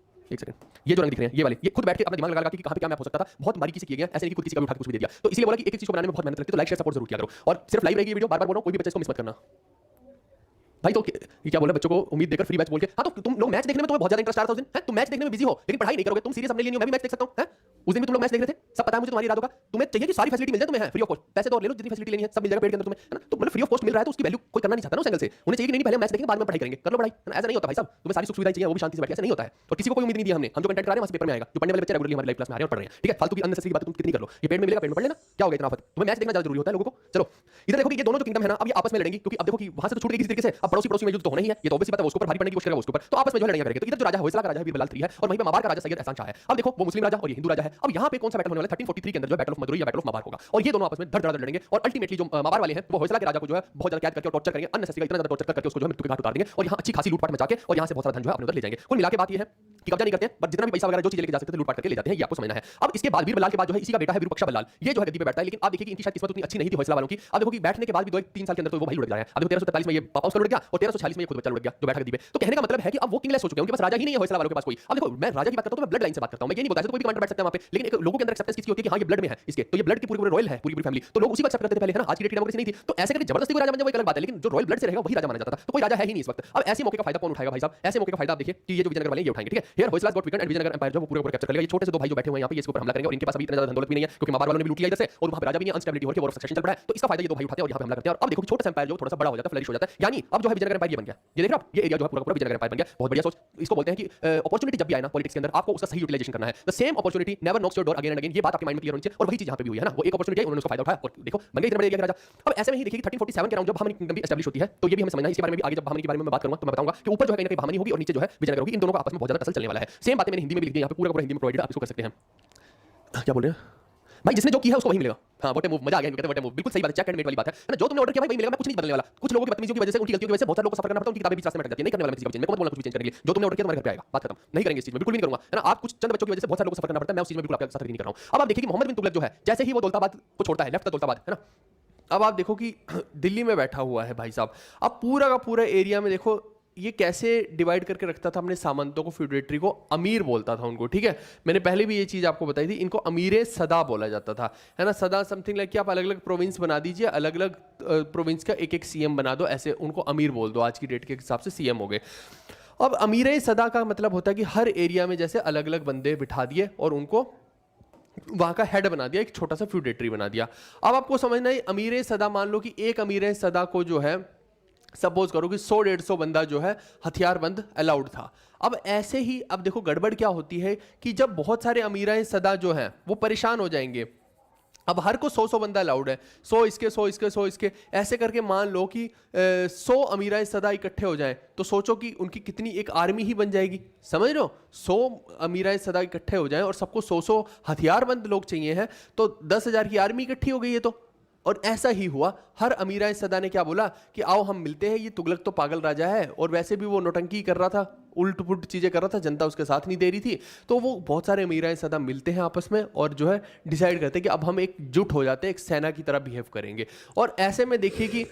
एक सेकंड, ये जो रंग दिख रहे हैं ये वाले, ये खुद बैठ के अपना दिमाग लगा कि कहां पे क्या मैप हो सकता था, बहुत बारीकी से किए गए हैं, ऐसे नहीं कि खुद किसी का भी उठा के कुछ भी दे दिया। तो इसलिए बोला कि एक एक चीज को बनाने में बहुत मेहनत लगती है, तो लाइक शेयर सपोर्ट जरूर किया करो। और सिर्फ लाइव रहेगी वीडियो, बार-बार बोल रहा हूं, कोई भी बच्चा इसको मिस मत करना भाई। तो ये क्या बोला बच्चों को उम्मीद देकर फ्री मैच बोल के, हाँ तो तुम लोग मैच देखने में तुम्हें बहुत ज्यादा इंटरेस्ट आ रहा था उस दिन, है तुम मैच देखने में बिजी हो लेकिन पढ़ाई नहीं करोगे, तुम सीरियस अपने लिए नहीं हो, मैं भी मैच देख सकता हूं, है उस दिन भी तुम लोग मैच देख रहे थे, सब पता है मुझे तुम्हारी इरादों का। तुम्हें चाहिए कि सारी फैसिलिटी मिल जाए तुम्हें, है फ्री ऑफ कॉस्ट, पैसे तो और ले लो, जितनी फैसिलिटी लेनी है सब मिल जाएगा पेड के अंदर तुम्हें, है ना। तो मतलब फ्री ऑफ कॉस्ट मिल रहा है तो उसकी वैल्यू कोई करना नहीं चाहता ना उस एंगल से, उन्हें चाहिए कि नहीं पहले मैच देखेंगे बाद में पढ़ाई करेंगे, कर लो पढ़ाई, है ना। ऐसा नहीं होता भाई साहब, तुम्हें सारी सुख सुविधाएं चाहिए वो भी शांति से बैठ के, ऐसा नहीं होता है। और किसी को कोई उम्मीद नहीं दी हमने, हम जो कंटेंट करा रहे हैं वहां से पेपर में आएगा, जो पढ़ने वाले बच्चे रेगुलरली हमारे लाइव क्लास में आ रहे हैं और पढ़ रहे हैं, ठीक है। फालतू की अननेसेसरी बातें तुम कितनी कर लो, ये पेड में मिलेगा, पेड में पढ़ लेना, क्या हो गया इतना आफत। तुम्हें मैच देखना ज्यादा जरूरी होता है लोगों को। चलो इधर देखो कि ये दोनों जो किंगडम है ना, अब ये आपस में लड़ेंगी, क्योंकि अब देखो कि वहां से तो छूट गई किसी तरीके से, अब पड़ोसी पड़ोसी में युद्ध तो होना ही है, ये तो ऑब्वियस बात है, उसके ऊपर भारी पड़ने की कोशिश करेगा उसके ऊपर, तो आपस में जो लड़ाइयां करेंगे। तो इधर जो राजा होयसला का राजा है वीर बल्लाल 3 है, और वहीं पे माबार का राजा सैयद एहसान शाह है। अब देखो वो मुस्लिम राजा और ये हिंदू राजा है। अब यहाँ पे कौन सा बैटल होने वाला है? 1343 के अंदर जो बैटल ऑफ मदुरई या बैटल ऑफ माबार होगा, और ये दोनों आपस में धड़ लड़ेंगे। और अल्टीमेटली जो माबार वाले हैं वो होयसला के राजा को जो है बहुत ज्यादा कैद करके और टॉर्चर करेंगे, अननेसेसरी इतना ज्यादा टॉर्चर करके उसको जो है मृत्यु के घाट उतार देंगे, और यहाँ अच्छी खासी लूटपाट मचा के और यहाँ से बहुत सारा धन जो है अपने उधर ले जाएंगे। कुल मिला के बात ये है कि कब्जा नहीं करते हैं, बट जितना भी पैसा वगैरह जो चीजें लेके जा सकते थे लूटपाट करके ले जाते हैं, ये आपको समझना है। अब इसके बाद वीर बल्लाल के बाद जो है इसी का बेटा है विरूपाक्षा बल्लाल, ये जो है गद्दी पे बैठता है। लेकिन आप देखिए कि इनकी शायद किस्मत उतनी अच्छी नहीं थी होयसला वालों की। अब देखो कि बैठने के बाद भी 2-3 साल के अंदर तो वो भाई लुढ़क गया है। अब 1343 में ये पापा उसका लुढ़क गया और 1346 में ये खुद बच्चा लुढ़क गया जो बैठा गद्दी पे। तो कहने का मतलब है कि अब वो किंगलेस हो चुके हैं, उनके पास राजा ही नहीं है होयसला वालों के पास कोई। अब देखो मैं राजा की बात करता हूं तो मैं ब्लड लाइन से बात करता हूं, मैं ये नहीं बोलता कोई भी कमांडर बैठ सकता है वहां पे, लेकिन एक लोगों के अंदर एक्सेप्टेंस किसकी होती है कि हां ये ब्लड में है इसके, तो ये ब्लड की पूरी रॉयल है, पूरी फैमिली, तो लोग उसी को एक्सेप्ट करते थे पहले, है ना। आज की डेट डेमोक्रेसी नहीं थी, तो ऐसे करके जबरदस्ती कोई राजा बन जाए वो एक अलग बात है, लेकिन जो रॉयल ब्लड से रहेगा वही राजा माना जाता था। तो कोई राजा है ही नहीं इस वक्त। अब ऐसे मौके का फायदा कौन उठाएगा भाई साहब? ऐसे मौके का फायदा आप देखिए कि ये जो विजयनगर वाले ये उठाएंगे, ठीक है। Here Hoysala got weakened and Vijayanagar empire जो पूरा कैप्चर कर लेगा। ये छोटे से दो भाई जो बैठे हुए हैं यहाँ पे इसके ऊपर हमला करेंगे, और इनके पास अभी इतना ज्यादा धन दौलत भी नहीं है क्योंकि माबार वालों ने भी लूट लिया इधर से, और वहां पे राजा भी नहीं, अनस्टेबिलिटी हो रही है, वॉर ऑफ सक्सेशन चल रहा है। तो इसका फायदा ये दो भाई उठाते हैं और यहाँ पे हमला करते हैं। और अब देखो कि छोटा सा एम्पायर जो थोड़ा सा बड़ा हो जाता है, फ्लरिश हो जाता है, यानी अब जो है विजयनगर एम्पायर ये बन गया। ये देख रहे हो आप, ये एरिया जो है पूरा विजयनगर एम्पायर बन गया। बहुत बढ़िया सोच। इसको बोलते हैं कि अपॉर्चुनिटी जब भी आए ना पॉलिटिक्स के अंदर आपको उसका सही यूटिलाइजेशन करना है। The same opportunity never knocks your door again and again, ये बात आपके माइंड में क्लियर होनी चाहिए। और वही चीज यहाँ पे भी हुई है ना, वो एक अपॉर्चुनिटी है, उन्होंने उसका फायदा उठाया और देखो बन गए इतने बड़े एरिया के राजा। अब ऐसे में ही देखिए कि 1347 के अराउंड जब बहामनी किंगडम भी एस्टैब्लिश होती है, तो ये भी हमें समझना है। इसके बारे में भी आगे जब बहामनी के बारे में मैं बात करूंगा तो मैं बताऊंगा कि ऊपर जो है कहीं ना कहीं बहामनी होगी और नीचे जो है विजयनगर होगी। इन दोनों का आपस में बहुत ज्यादा टसल चलने वाला है। सेम बातें मैंने हिंदी में भी लिख दी, यहाँ पे पूरा हिंदी में प्रोवाइडेड, आप इसको कर सकते हैं। क्या बोल रहे हैं भाई? जिसने जो किया है उसको वही मिलेगा। हाँ वोटे मूव, मजा आ गया, कहते हैं वोटे मूव, बिल्कुल सही बात है, चेक एंड मेट वाली बात है ना। जो तुमने ऑर्डर किया भाई वही मिलेगा, मैं कुछ नहीं बदलने वाला। कुछ लोगों की बदतमीजी की वजह से, उनकी गलतियों की वजह से बहुत सारे लोगों को सफर करना पड़ता है, उनकी किताबें बीच रास्ते में अटक जाती है। नहीं करने वाला किसी का चेंज, मैं मत बोलना कुछ भी चेंज करने के लिए। जो तुमने ऑर्डर किया तुम्हारे घर पे आएगा, बात खत्म। नहीं करेंगे इस चीज में, बिल्कुल भी नहीं करूंगा, है ना। आप कुछ चंद बच्चों की वजह से बहुत सारे लोगों को सफर करना पड़ता है, मैं उस चीज में बिल्कुल आपके साथ नहीं कर रहा हूं। अब आप देखिए कि मोहम्मद बिन तुगलक जो है, जैसे ही वो दौलताबाद को छोड़ता है, लेफ्ट का दौलताबाद, है ना। अब आप देखो कि दिल्ली में बैठा हुआ है भाई साहब। अब पूरा का पूरा एरिया में देखो ये कैसे डिवाइड करके रखता था अपने सामंतों को, फ्यूडेटरी को, अमीर बोलता था उनको, ठीक है। मैंने पहले भी ये चीज़ आपको बताई थी, इनको अमीर सदा बोला जाता था, है ना। सदा समथिंग लाइक कि आप अलग अलग प्रोविंस बना दीजिए, अलग अलग प्रोविंस का एक एक सीएम बना दो, ऐसे उनको अमीर बोल दो, आज की डेट के हिसाब से सीएम हो गए। अब अमीर सदा का मतलब होता है कि हर एरिया में जैसे अलग अलग बंदे बिठा दिए और उनको वहां का हेड बना दिया, एक छोटा सा फ्यूडेटरी बना दिया। अब आपको समझना है अमीर सदा, मान लो कि एक अमीर सदा को जो है सपोज करो कि 100-150 बंदा जो है हथियारबंद अलाउड था। अब ऐसे ही अब देखो गड़बड़ क्या होती है कि जब बहुत सारे अमीराए सदा जो हैं वो परेशान हो जाएंगे। अब हर को 100 बंदा अलाउड है, 100 इसके 100 इसके 100 इसके, ऐसे करके मान लो कि 100 अमीराए सदा इकट्ठे हो जाएं, तो सोचो कि उनकी कितनी एक आर्मी ही बन जाएगी, समझ रहे हो। 100 अमीराए सदा इकट्ठे हो जाएं और सबको 100 हथियारबंद लोग चाहिए हैं, तो 10,000 की आर्मी इकट्ठी हो गई है। तो और ऐसा ही हुआ, हर अमीराए सदा ने क्या बोला कि आओ हम मिलते हैं, ये तुगलक तो पागल राजा है और वैसे भी वो नौटंकी कर रहा था, उल्ट पुल्ट चीजें कर रहा था, जनता उसके साथ नहीं दे रही थी। तो वो बहुत सारे अमीराए सदा मिलते हैं आपस में और जो है डिसाइड करते हैं कि अब हम एकजुट हो जाते हैं, एक सेना की तरह बिहेव करेंगे। और ऐसे में देखिए कि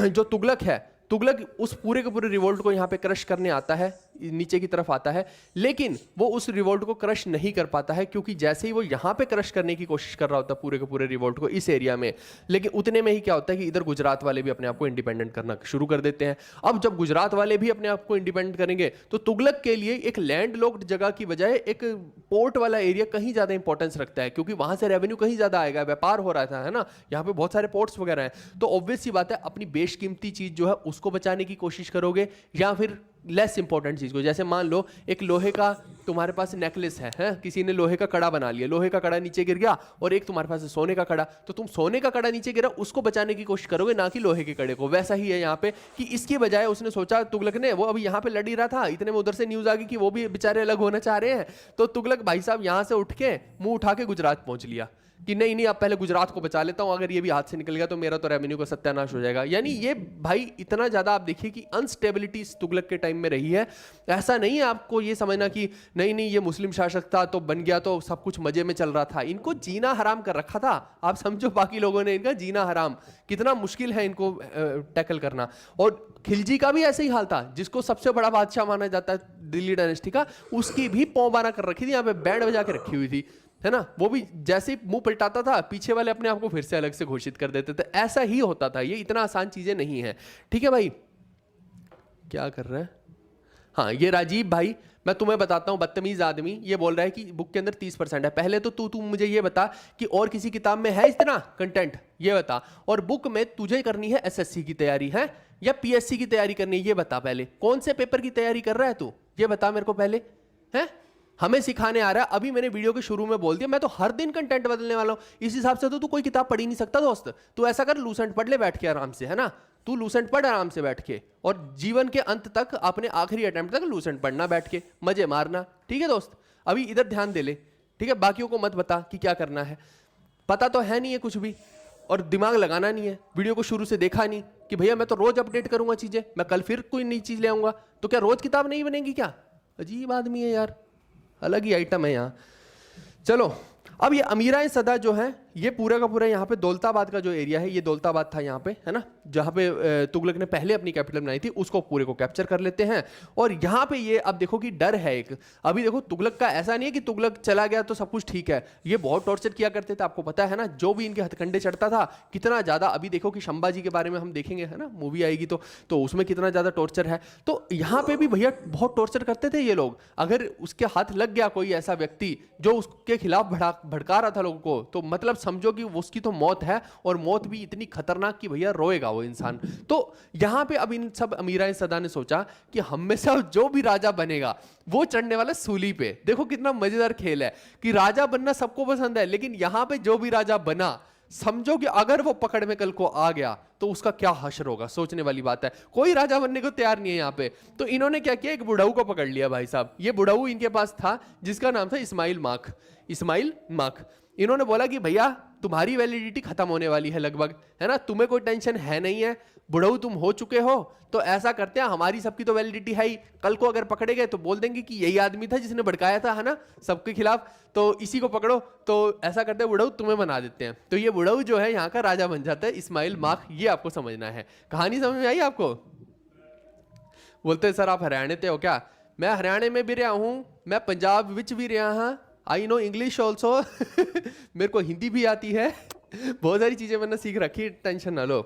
जो तुगलक है, तुगलक उस पूरे के पूरे रिवोल्ट को यहाँ पे क्रश करने आता है, नीचे की तरफ आता है, लेकिन वो उस रिवोल्ट को क्रश नहीं कर पाता है, क्योंकि जैसे ही वो यहाँ पे क्रश करने की कोशिश कर रहा होता है पूरे के पूरे रिवोल्ट को इस एरिया में, लेकिन उतने में ही क्या होता है कि इधर गुजरात वाले भी अपने आप को इंडिपेंडेंट करना शुरू कर देते हैं। अब जब गुजरात वाले भी अपने आप को इंडिपेंडेंट करेंगे तो तुगलक के लिए एक लैंड लॉक्ड जगह की बजाय एक पोर्ट वाला एरिया कहीं ज्यादा इंपॉर्टेंस रखता है, क्योंकि वहां से रेवेन्यू कहीं ज्यादा आएगा, व्यापार हो रहा था, है ना। यहाँ पे बहुत सारे पोर्ट्स वगैरह हैं, तो ऑब्वियस सी बात है अपनी बेशकीमती चीज जो है उसको बचाने की कोशिश करोगे, या फिर लेस इंपॉर्टेंट चीज को, जैसे मान लो एक लोहे का तुम्हारे पास नेकलेस है, किसी ने लोहे का कड़ा बना लिया, लोहे का कड़ा नीचे गिर गया, और एक तुम्हारे पास सोने का कड़ा, तो तुम सोने का कड़ा नीचे गिरा उसको बचाने की कोशिश करोगे, ना कि लोहे के कड़े को। वैसा ही है यहाँ पे कि इसकी बजाय उसने सोचा, तुगलक ने, वो अभी यहाँ पे लड़ ही रहा था, इतने में उधर से न्यूज आ गई कि वो भी बेचारे अलग होना चाह रहे हैं, तो तुगलक भाई साहब यहाँ से उठ के मुंह उठा के गुजरात पहुंच लिया। कि नहीं नहीं, अब पहले गुजरात को बचा लेता हूं, अगर ये भी हाथ से निकल गया तो मेरा तो रेवेन्यू का सत्यानाश हो जाएगा। यानी ये भाई इतना ज्यादा आप देखिए कि अनस्टेबिलिटी इस तुगलक के टाइम में रही है। ऐसा नहीं है आपको ये समझना कि नहीं नहीं ये मुस्लिम शासक था तो बन गया तो सब कुछ मजे में चल रहा था। इनको जीना हराम कर रखा था, आप समझो। बाकी लोगों ने इनका जीना हराम, कितना मुश्किल है इनको टैकल करना। और खिलजी का भी ऐसे ही हाल था, जिसको सबसे बड़ा बादशाह माना जाता है दिल्ली डायनेस्टी का, उसकी भी पौबाना कर रखी थी, यहाँ पे बैंड बजा के रखी हुई थी, है ना। वो भी जैसे मुंह पलटाता था, पीछे वाले अपने आप को फिर से अलग से घोषित कर देते थे। ऐसा ही होता था, ये इतना आसान चीजें नहीं है। ठीक है भाई, क्या कर रहा है? हाँ, ये राजीव भाई, मैं तुम्हें बताता हूं, बदतमीज आदमी ये बोल रहा है कि बुक के अंदर 30% है। पहले तो तू मुझे ये बता कि और किसी किताब में है इतना कंटेंट, ये बता। और बुक में तुझे करनी है एसएससी की तैयारी है या पीएससी की तैयारी करनी है, ये बता। पहले कौन से पेपर की तैयारी कर रहा है तू, ये बता मेरे को पहले। है हमें सिखाने आ रहा है। अभी मैंने वीडियो के शुरू में बोल दिया, मैं तो हर दिन कंटेंट बदलने वाला हूं। इस हिसाब से तो तू कोई किताब पढ़ ही नहीं सकता दोस्त। तू ऐसा कर, लूसेंट पढ़ ले बैठ के आराम से, है ना। तू लूसेंट पढ़ आराम से बैठ के, और जीवन के अंत तक, अपने आखिरी अटेम्प्ट तक लूसेंट पढ़ना बैठ के, मजे मारना। ठीक है दोस्त, अभी इधर ध्यान दे ले, ठीक है। बाकियों को मत बता कि क्या करना है, पता तो है नहीं है कुछ भी, और दिमाग लगाना नहीं है। वीडियो को शुरू से देखा नहीं कि भैया मैं तो रोज अपडेट करूंगा चीजें, मैं कल फिर कोई नई चीज ले आऊंगा, तो क्या रोज किताब नहीं बनेगी क्या? अजीब आदमी है यार, अलग ही आइटम है यहाँ। चलो, अब ये अमीराए सदा जो है, ये पूरा का पूरा यहाँ पे दौलताबाद का जो एरिया है, ये दौलताबाद था यहाँ पे, है ना, जहाँ पे तुगलक ने पहले अपनी कैपिटल बनाई थी, उसको पूरे को कैप्चर कर लेते हैं। और यहाँ पे ये अब देखो कि डर है एक। अभी देखो तुगलक का ऐसा नहीं है कि तुगलक चला गया तो सब कुछ ठीक है, ये बहुत टॉर्चर किया करते थे, आपको पता है ना। जो भी इनके हथकंडे चढ़ता था कितना ज्यादा। अभी देखो कि शंभाजी के बारे में हम देखेंगे, है ना, मूवी आएगी तो उसमें कितना ज्यादा टॉर्चर है। तो यहाँ पे भी भैया बहुत टॉर्चर करते थे ये लोग। अगर उसके हाथ लग गया कोई ऐसा व्यक्ति जो उसके खिलाफ भड़का रहा था लोगों को, तो मतलब समझो कि उसकी तो मौत है, और मौत भी इतनी खतरनाक कि भैया रोएगा वो इंसान। तो यहां पे अब इन सब अमीराए सदा ने सोचा कि हम में से जो भी राजा बनेगा वो चढ़ने वाला सूली पे। देखो कितना मजेदार खेल है कि राजा बनना सबको पसंद है, लेकिन यहां पे जो भी राजा बना, समझो कि अगर वो पकड़ में कल को आ गया तो उसका क्या हश्र होगा। सोचने वाली बात है, कोई राजा बनने को तैयार नहीं है यहाँ पे। तो इन्होंने क्या किया, एक बुढ़ऊ को पकड़ लिया भाई साहब। ये बुढ़ऊ इनके पास था जिसका नाम था इस्माइल माख। इस्माइल माख, इन्होंने बोला कि भैया तुम्हारी वैलिडिटी खत्म होने वाली है लगभग, है ना, तुम्हें कोई टेंशन है नहीं है, बुढ़ऊ तुम हो चुके हो, तो ऐसा करते हैं, हमारी सबकी तो वैलिडिटी है ही, कल को अगर पकड़े गए तो बोल देंगे कि यही आदमी था जिसने भड़काया था, है ना, सबके खिलाफ, तो इसी को पकड़ो। तो ऐसा करते हैं, बुढ़ऊ तुम्हें बना देते हैं। तो ये बुढ़ऊ जो है यहाँ का राजा बन जाता है, इस्माइल माख। ये आपको समझना है। कहानी समझ में आई आपको? बोलते हैं सर आप हरियाणा से हो क्या? मैं हरियाणा में भी रहा हूँ, मैं पंजाब विच भी रहा हाँ, आई नो इंग्लिश ऑल्सो मेरे को हिंदी भी आती है, बहुत सारी चीजें मैंने सीख रखी, टेंशन ना लो।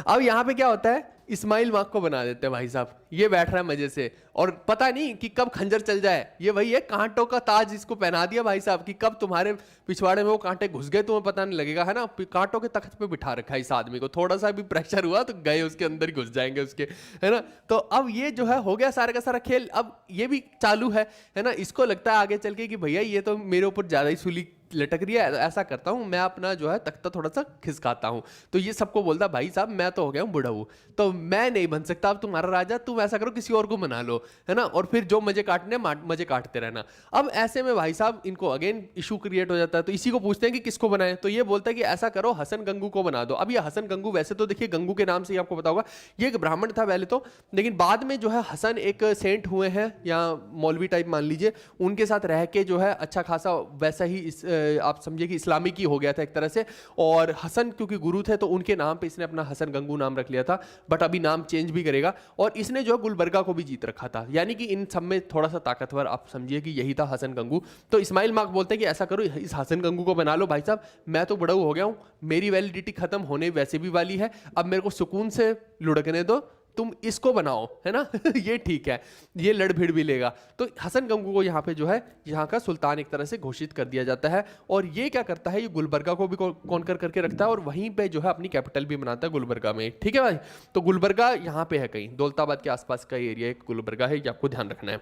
अब यहाँ पे क्या होता है, इस्माइल माख को बना देते हैं भाई साहब। ये बैठ रहा है मजे से, और पता नहीं कि कब खंजर चल जाए। ये वही है कांटों का ताज इसको पहना दिया भाई साहब, कि कब तुम्हारे पिछवाड़े में वो कांटे घुस गए तुम्हें पता नहीं लगेगा, है ना। कांटों के तख्त पे बिठा रखा है इस आदमी को, थोड़ा सा भी प्रेशर हुआ तो गए उसके अंदर ही घुस जाएंगे उसके, है ना। तो अब ये जो है हो गया सारा का सारा खेल। अब ये भी चालू है ना। इसको लगता है आगे चल के कि भैया ये तो मेरे ऊपर ज्यादा ही सूली लटक रही है, ऐसा करता हूं मैं, अपना जो है तख्ता थोड़ा सा खिसकाता हूं। तो ये सबको बोलता भाई साहब मैं तो हो गया हूं बुढ़ऊ, तो मैं नहीं बन सकता अब तुम्हारा राजा, तुम ऐसा करो किसी और को बना लो, है ना, और फिर जो मजे काटने मजे काटते रहना। अब ऐसे में भाई साहब इनको अगेन इशू क्रिएट हो जाता है। तो इसी को पूछते हैं कि किसको बनाए, तो ये बोलता है कि ऐसा करो हसन गंगू को बना दो। अब ये हसन गंगू, वैसे तो देखिए गंगू के नाम से ही आपको पता होगा ये एक ब्राह्मण था पहले तो, लेकिन बाद में जो है हसन एक सेंट हुए हैं, या मौलवी टाइप मान लीजिए, उनके साथ रह के जो है अच्छा खासा वैसा ही आप समझिए कि इस्लामिक ही हो गया था एक तरह से। और हसन क्योंकि गुरु थे तो उनके नाम पे इसने अपना हसन गंगू नाम रख लिया था, बट अभी नाम चेंज भी करेगा। और इसने जो है गुलबर्गा को भी जीत रखा था, यानी कि इन सब में थोड़ा सा ताकतवर आप समझिए कि यही था हसन गंगू। तो इस्माइल माख बोलते हैं कि ऐसा करो इस हसन गंगू को बना लो भाई साहब, मैं तो बड़ऊ हो गया हूं, मेरी वैलिडिटी खत्म होने वैसे भी वाली है, अब मेरे को सुकून से लुढ़कने दो, तुम इसको बनाओ, है ना ये ठीक है, ये लड़ भिड़ भी लेगा। तो हसन गंगू को यहाँ पे जो है यहाँ का सुल्तान एक तरह से घोषित कर दिया जाता है। और ये क्या करता है, ये गुलबर्गा को भी कॉन्कर करके रखता है, और वहीं पे जो है अपनी कैपिटल भी बनाता है गुलबर्गा में। ठीक है भाई, तो गुलबर्गा यहाँ पे है, कहीं दौलताबाद के आसपास का एरिया एक गुलबर्गा है, ये आपको ध्यान रखना है।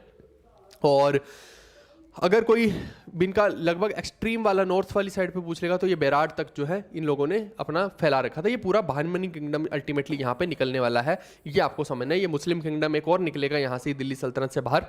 और अगर कोई इनका लगभग एक्सट्रीम वाला नॉर्थ वाली साइड पे पूछ लेगा तो ये बेरार तक जो है इन लोगों ने अपना फैला रखा था। ये पूरा बहमनी किंगडम अल्टीमेटली यहाँ पे निकलने वाला है, ये आपको समझना है। ये मुस्लिम किंगडम एक और निकलेगा यहाँ से दिल्ली सल्तनत से बाहर,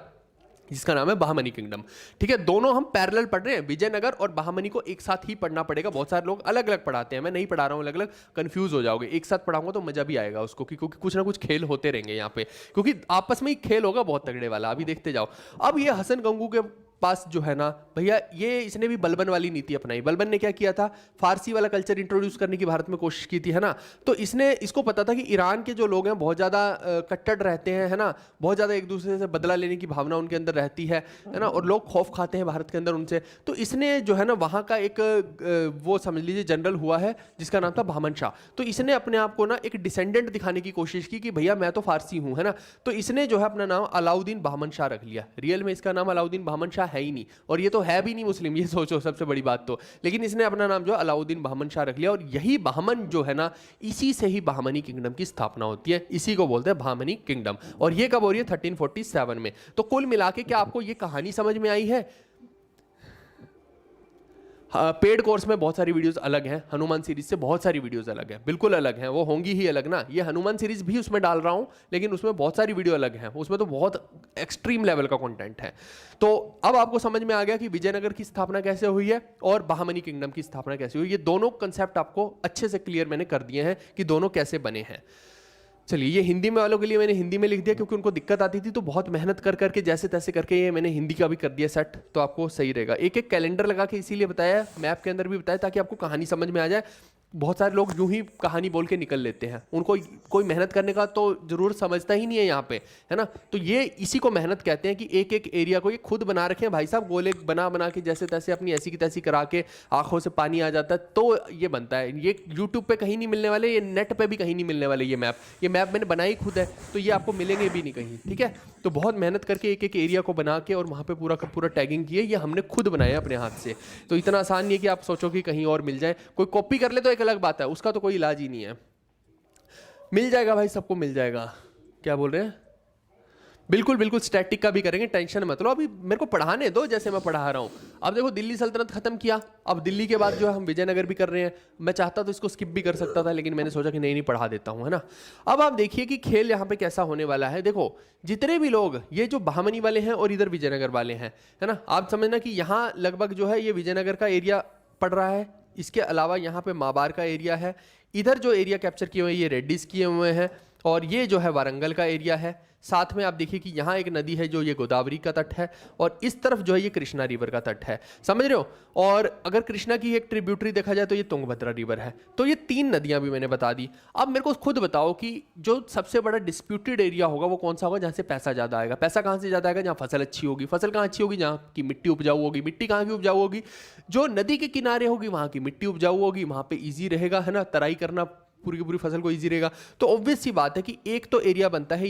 जिसका नाम है बहामनी किंगडम। ठीक है, दोनों हम पैरेलल पढ़ रहे हैं, विजयनगर और बहामनी को एक साथ ही पढ़ना पड़ेगा। बहुत सारे लोग अलग अलग पढ़ाते हैं, मैं नहीं पढ़ा रहा हूँ अलग अलग, कंफ्यूज हो जाओगे। एक साथ पढ़ाऊंगा तो मजा भी आएगा उसको, क्योंकि कुछ ना कुछ खेल होते रहेंगे यहाँ पे, क्योंकि आपस में ही खेल होगा बहुत तगड़े वाला, अभी देखते जाओ। अब ये हसन गंगू के पास जो है ना भैया, ये इसने भी बलबन वाली नीति अपनाई। बलबन ने क्या किया था, फारसी वाला कल्चर इंट्रोड्यूस करने की भारत में कोशिश की थी, है ना। तो इसको पता था कि ईरान के जो लोग हैं बहुत ज़्यादा कट्टर रहते हैं, है ना, बहुत ज़्यादा एक दूसरे से बदला लेने की भावना उनके अंदर रहती है ना, और लोग खौफ खाते हैं भारत के अंदर उनसे। तो इसने जो है ना वहाँ का एक वो समझ लीजिए जनरल हुआ है जिसका नाम था बहमन शाह। तो इसने अपने आप को ना एक डिसेंडेंट दिखाने की कोशिश की कि भैया मैं तो फारसी हूँ, है ना। तो इसने जो है अपना नाम अलाउद्दीन बहमन शाह रख लिया। रियल में इसका नाम अलाउद्दीन बहमन शाह है ही नहीं, और ये तो है भी नहीं मुस्लिम, ये सोचो सबसे बड़ी बात तो। लेकिन इसने अपना नाम जो अलाउद्दीन बहमन शाह रख लिया, और यही बहमन जो है ना, इसी से ही बहामनी किंगडम की स्थापना होती है, इसी को बोलते हैं बहामनी किंगडम। और ये कब हो रही है, 1347 में। तो कुल मिला के क्या आपको ये कहानी समझ में आई है? पेड कोर्स में बहुत सारी वीडियोस अलग हैं, हनुमान सीरीज से बहुत सारी वीडियोस अलग हैं, बिल्कुल अलग हैं, वो होंगी ही अलग ना। ये हनुमान सीरीज भी उसमें डाल रहा हूं, लेकिन उसमें बहुत सारी वीडियो अलग हैं, उसमें तो बहुत एक्सट्रीम लेवल का कंटेंट है। तो अब आपको समझ में आ गया कि विजयनगर की स्थापना कैसे हुई है और बहामनी किंगडम की स्थापना कैसे हुई। ये दोनों कंसेप्ट आपको अच्छे से क्लियर मैंने कर दिए हैं कि दोनों कैसे बने हैं। चलिए, ये हिंदी में वालों के लिए मैंने हिंदी में लिख दिया, क्योंकि उनको दिक्कत आती थी, तो बहुत मेहनत कर करके जैसे तैसे करके ये मैंने हिंदी का भी कर दिया सेट, तो आपको सही रहेगा। एक एक कैलेंडर लगा के इसीलिए बताया, मैप के अंदर भी बताया, ताकि आपको कहानी समझ में आ जाए। बहुत सारे लोग यूं ही कहानी बोल के निकल लेते हैं, उनको कोई मेहनत करने का तो जरूर समझता ही नहीं है यहाँ पे, है ना। तो ये इसी को मेहनत कहते हैं कि एक एक एरिया को ये खुद बना रखे हैं भाई साहब, गोले बना बना के जैसे तैसे अपनी ऐसी की तैसी करा के आंखों से पानी आ जाता है, तो ये बनता है। ये यूट्यूब पे कहीं नहीं मिलने वाले, ये नेट पे भी कहीं नहीं मिलने वाले। ये मैप मैंने बनाई खुद है, तो ये आपको मिलेंगे भी नहीं कहीं, ठीक है। तो बहुत मेहनत करके एक एक एरिया को बना के और वहाँ पे पूरा का पूरा टैगिंग किए, ये हमने खुद बनाया अपने हाथ से। तो इतना आसान नहीं है कि आप सोचो कि कहीं और मिल जाए, कोई कॉपी कर ले तो एक अलग बात है, उसका तो कोई इलाज ही नहीं है। मिल जाएगा भाई, सबको मिल जाएगा। क्या बोल रहे हैं? बिल्कुल बिल्कुल, स्टैटिक का भी करेंगे, टेंशन मत लो। अभी मेरे को पढ़ाने दो जैसे मैं पढ़ा रहा हूँ। अब देखो, दिल्ली सल्तनत खत्म किया, अब दिल्ली के बाद जो है हम विजयनगर भी कर रहे हैं। मैं चाहता तो इसको स्किप भी कर सकता था, लेकिन मैंने सोचा कि नहीं पढ़ा देता हूँ, है ना। अब आप देखिए कि खेल यहाँ पे कैसा होने वाला है। देखो, जितने भी लोग, ये जो बहामनी वाले हैं और इधर विजयनगर वाले हैं, है ना, आप समझना कि यहाँ लगभग जो है ये विजयनगर का एरिया पड़ रहा है। इसके अलावा यहाँ पे माबार का एरिया है, इधर जो एरिया कैप्चर किए हुए हैं ये रेड्डीज किए हुए हैं, और ये जो है वारंगल का एरिया है। साथ में आप देखिए कि यहाँ एक नदी है जो ये गोदावरी का तट है, और इस तरफ जो है ये कृष्णा रिवर का तट है, समझ रहे हो। और अगर कृष्णा की एक ट्रिब्यूटरी देखा जाए तो ये तुंगभद्रा रिवर है। तो ये तीन नदियाँ भी मैंने बता दी। अब मेरे को खुद बताओ कि जो सबसे बड़ा डिस्प्यूटेड एरिया होगा वो कौन सा होगा, जहाँ से पैसा ज़्यादा आएगा। पैसा कहाँ से ज़्यादा आएगा? जहाँ फसल अच्छी होगी। फसल कहाँ अच्छी होगी? जहाँ की मिट्टी उपजाऊ होगी। मिट्टी कहाँ की उपजाऊ होगी? जो नदी के किनारे होगी वहाँ की मिट्टी उपजाऊ होगी, वहाँ पे ईजी रहेगा, है ना, तराई करना पूरी की पूरी फसल को ईजी रहेगा। तो ऑब्वियस सी बात है कि एक तो एरिया बनता है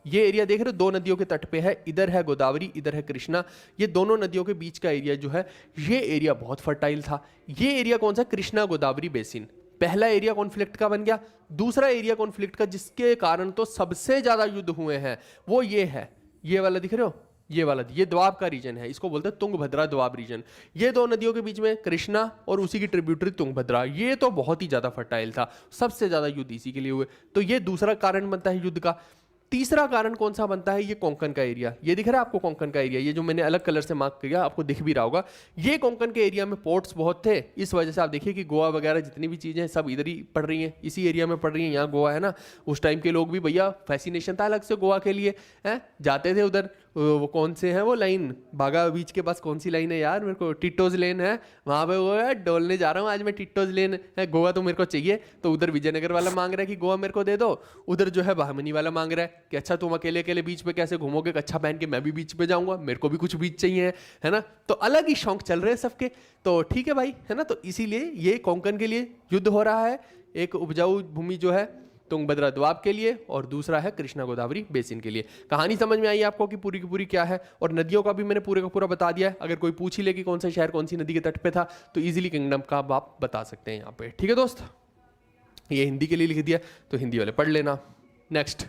ये एरिया देख रहे हो, दो नदियों के तट पे है, इधर है गोदावरी, इधर है कृष्णा। ये दोनों नदियों के बीच का एरिया जो है, ये एरिया बहुत फर्टाइल था। ये एरिया कौन सा? कृष्णा गोदावरी बेसिन। पहला एरिया कॉन्फ्लिक्ट का बन गया। दूसरा एरिया कॉन्फ्लिक्ट का जिसके कारण तो सबसे ज्यादा युद्ध हुए हैं वो ये है, ये वाला दिख रहे हो, ये वाला, ये द्वाब का रीजन है, इसको बोलते हैं तुंगभद्रा द्वाब रीजन। ये दो नदियों के बीच में कृष्णा और उसी की ट्रिब्यूटरी तुंगभद्रा, ये तो बहुत ही ज्यादा फर्टाइल था, सबसे ज्यादा युद्ध इसी के लिए हुए। तो ये दूसरा कारण बनता है युद्ध का। तीसरा कारण कौन सा बनता है? ये कोंकण का एरिया। ये दिख रहा है आपको कोंकण का एरिया, ये जो मैंने अलग कलर से मार्क किया आपको दिख भी रहा होगा। ये कोंकण के एरिया में पोर्ट्स बहुत थे, इस वजह से आप देखिए कि गोवा वगैरह जितनी भी चीज़ें सब इधर ही पड़ रही हैं, इसी एरिया में पड़ रही हैं। यहाँ गोवा है ना, उस टाइम के लोग भी भैया फैसिनेशन था अलग से गोवा के लिए, हैं, जाते थे उधर। वो कौन से हैं वो लाइन, बागा बीच के पास कौन सी लाइन है यार, मेरे को टिट्टोज लेन है, वहाँ पे वो है, डोलने जा रहा हूँ आज मैं, टिट्टोज लेन है गोवा, तो मेरे को चाहिए। तो उधर विजयनगर वाला मांग रहा है कि गोवा मेरे को दे दो, उधर जो है बहामनी वाला मांग रहा है कि अच्छा तुम अकेले अकेले बीच पे कैसे घूमोगे, कच्छा पहन के मैं भी बीच पे जाऊंगा, मेरे को भी कुछ बीच चाहिए, है ना। तो अलग ही शौक चल रहे हैं सबके। तो ठीक है भाई, है ना। तो इसीलिए ये कोंकण के लिए युद्ध हो रहा है, एक उपजाऊ भूमि जो है तुंगभद्रा द्वाब के लिए, और दूसरा है कृष्णा गोदावरी बेसिन के लिए। कहानी समझ में आई आपको कि पूरी की पूरी क्या है, और नदियों का भी मैंने पूरे का पूरा बता दिया है। अगर कोई पूछ ही ले कि कौन सा शहर कौन सी नदी के तट पे था, तो इजीली किंगडम का आप बता सकते हैं यहाँ पे। ठीक है दोस्त, ये हिंदी के लिए लिख दिया, तो हिंदी वाले पढ़ लेना। नेक्स्ट,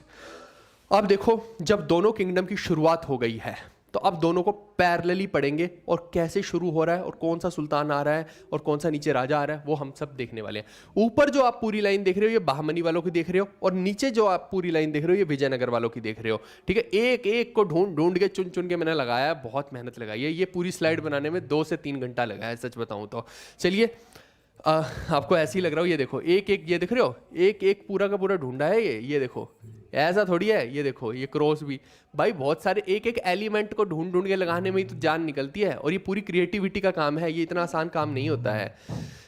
अब देखो, जब दोनों किंगडम की शुरुआत हो गई है, तो अब दोनों को पैरेलली पढ़ेंगे और कैसे शुरू हो रहा है और कौन सा सुल्तान आ रहा है और कौन सा नीचे राजा आ रहा है वो हम सब देखने वाले हैं। ऊपर जो आप पूरी लाइन देख रहे हो ये बहमनी वालों की देख रहे हो, और नीचे जो आप पूरी लाइन देख रहे हो ये विजयनगर वालों की देख रहे हो। ठीक है, एक एक को ढूंढ ढूंढ के चुन चुन के मैंने लगाया है, बहुत मेहनत लगाई है। ये पूरी स्लाइड बनाने में 2 से 3 घंटा लगा है सच बताऊं तो। चलिए आपको ऐसे ही लग रहा हो, ये देखो एक एक, ये देख रहे हो एक एक पूरा का पूरा ढूंढा है ये देखो, ऐसा थोड़ी है। ये देखो ये क्रॉस भी, भाई बहुत सारे एक एक एलिमेंट को ढूंढ ढूंढ के लगाने में ही तो जान निकलती है, और ये पूरी क्रिएटिविटी का काम है, ये इतना आसान काम नहीं होता है।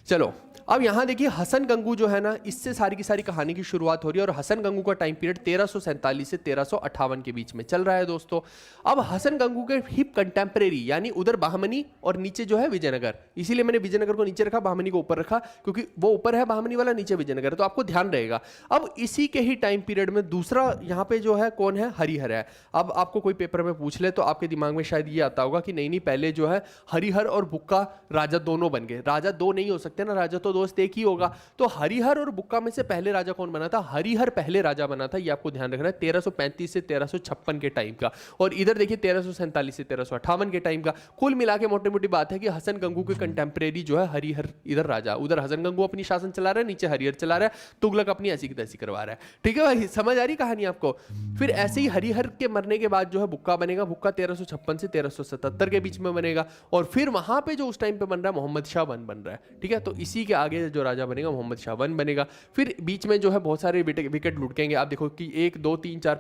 चलो अब यहाँ देखिए हसन गंगू जो है ना, इससे सारी की सारी कहानी की शुरुआत हो रही है, और हसन गंगू का टाइम पीरियड 1347 से 1358 के बीच में चल रहा है दोस्तों। अब हसन गंगू के हिप कंटेम्परेरी यानी उधर बहमनी और नीचे जो है विजयनगर, इसीलिए मैंने विजयनगर को नीचे रखा, बहमनी को ऊपर रखा, क्योंकि वो ऊपर है बहमनी वाला, नीचे विजयनगर है, तो आपको ध्यान रहेगा। अब इसी के ही टाइम पीरियड में दूसरा यहाँ पे जो है कौन है, हरिहर है। अब आपको कोई पेपर में पूछ ले तो आपके दिमाग में शायद ये आता होगा कि नहीं पहले जो है हरिहर और बुक्का राजा दोनों बन गए। राजा दो नहीं हो सकते ना, राजा तो दोस्त एक ही होगा। तो हरिहर और बुक्का में से पहले राजा कौन बना था, हरिहर पहले राजा बना था, ये आपको ध्यान रखना है, 1335 से 1356 के टाइम का। और इधर देखिए 1347 से 1358 के टाइम का। कुल मिला के मोटी मोटी बात है कि हसन गंगू के कंटेम्परेरी जो है हरिहर इधर राजा, उधर हसन गंगू अपनी शासन चला रहा है, नीचे हरिहर चला रहा है, तुगलक अपनी ऐसी की तैसी करवा रहा है। ठीक है भाई, समझ आ रही कहानी आपको। फिर ऐसे ही हरिहर के मरने के बाद जो है बुक्का बनेगा, बुक्का 1356 से 1377 के बीच में बनेगा, और फिर वहां पे जो उस टाइम पे बन रहा है मोहम्मद शाह वन बन रहा है। ठीक है, तो इसी के आगे जो राजा बनेगा मोहम्मद शाह वन बनेगा। फिर बीच में जो है बहुत सारे विकेट लुढ़केंगे। आप देखो कि 1 2 3 4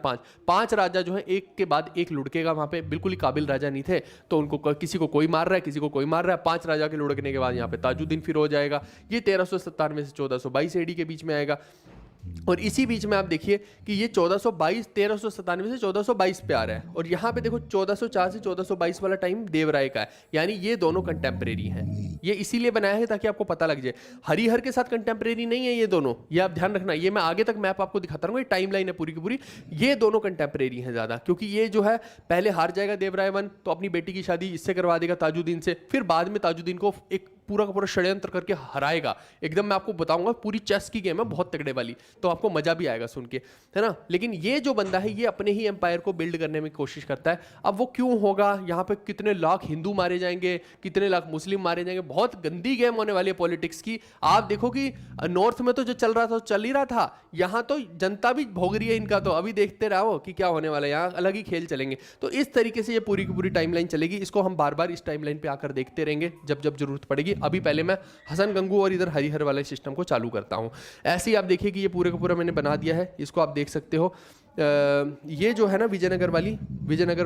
5 राजा जो है एक के बाद एक लुढ़केगा, वहां पे बिल्कुल ही काबिल राजा नहीं थे, तो उनको किसी को कोई मार रहा है, किसी को कोई मार रहा है। 5 राजा के लुढ़कने के बाद यहाँ पे ताजुद्दीन फिर हो जाएगा, ये 1397 से 1422 एडी के बीच में आएगा। और इसी बीच में आप देखिए कि ये 1422 1397 से 1422 पे आ रहा है, और यहाँ पे देखो 1404 से 1422 वाला टाइम देवराय का है, यानी ये दोनों कंटेम्परेरी हैं। ये इसीलिए बनाया है ताकि आपको पता लग जाए, हरिहर के साथ कंटेम्परेरी नहीं है ये दोनों, ये आप ध्यान रखना। ये मैं आगे तक मैप आपको दिखाता रहूंगा, ये टाइमलाइन है पूरी की पूरी। ये दोनों कंटेम्परेरी हैं ज्यादा, क्योंकि ये जो है पहले हार जाएगा देवराय वन, तो अपनी बेटी की शादी इससे करवा देगा ताजुद्दीन से, फिर बाद में ताजुद्दीन को एक पूरा का पूरा षड्यंत्र करके हराएगा। एकदम मैं आपको बताऊंगा, पूरी चेस की गेम है, बहुत तगड़े वाली, तो आपको मजा भी आएगा सुन के, है ना। लेकिन ये जो बंदा है ये अपने ही एम्पायर को बिल्ड करने में कोशिश करता है। अब वो क्यों होगा, यहाँ पे कितने लाख हिंदू मारे जाएंगे, कितने लाख मुस्लिम मारे जाएंगे, बहुत गंदी गेम होने वाली है पॉलिटिक्स की। आप देखो कि नॉर्थ में तो जो चल रहा था चल ही रहा था, यहाँ तो जनता भी भोग रही है इनका, तो अभी देखते रहो कि क्या होने वाला है, यहाँ अलग ही खेल चलेंगे। तो इस तरीके से ये पूरी की पूरी टाइमलाइन चलेगी, इसको हम बार बार इस टाइमलाइन पे आकर देखते रहेंगे जब जब जरूरत पड़ेगी। अभी पहले मैं हसन गंगू और इधर हरिहर वाले सिस्टम को चालू करता हूं। ऐसे ही आप देखिए कि ये पूरे का पूरा मैंने बना दिया है, इसको आप देख सकते हो। ये जो है ना विजयनगर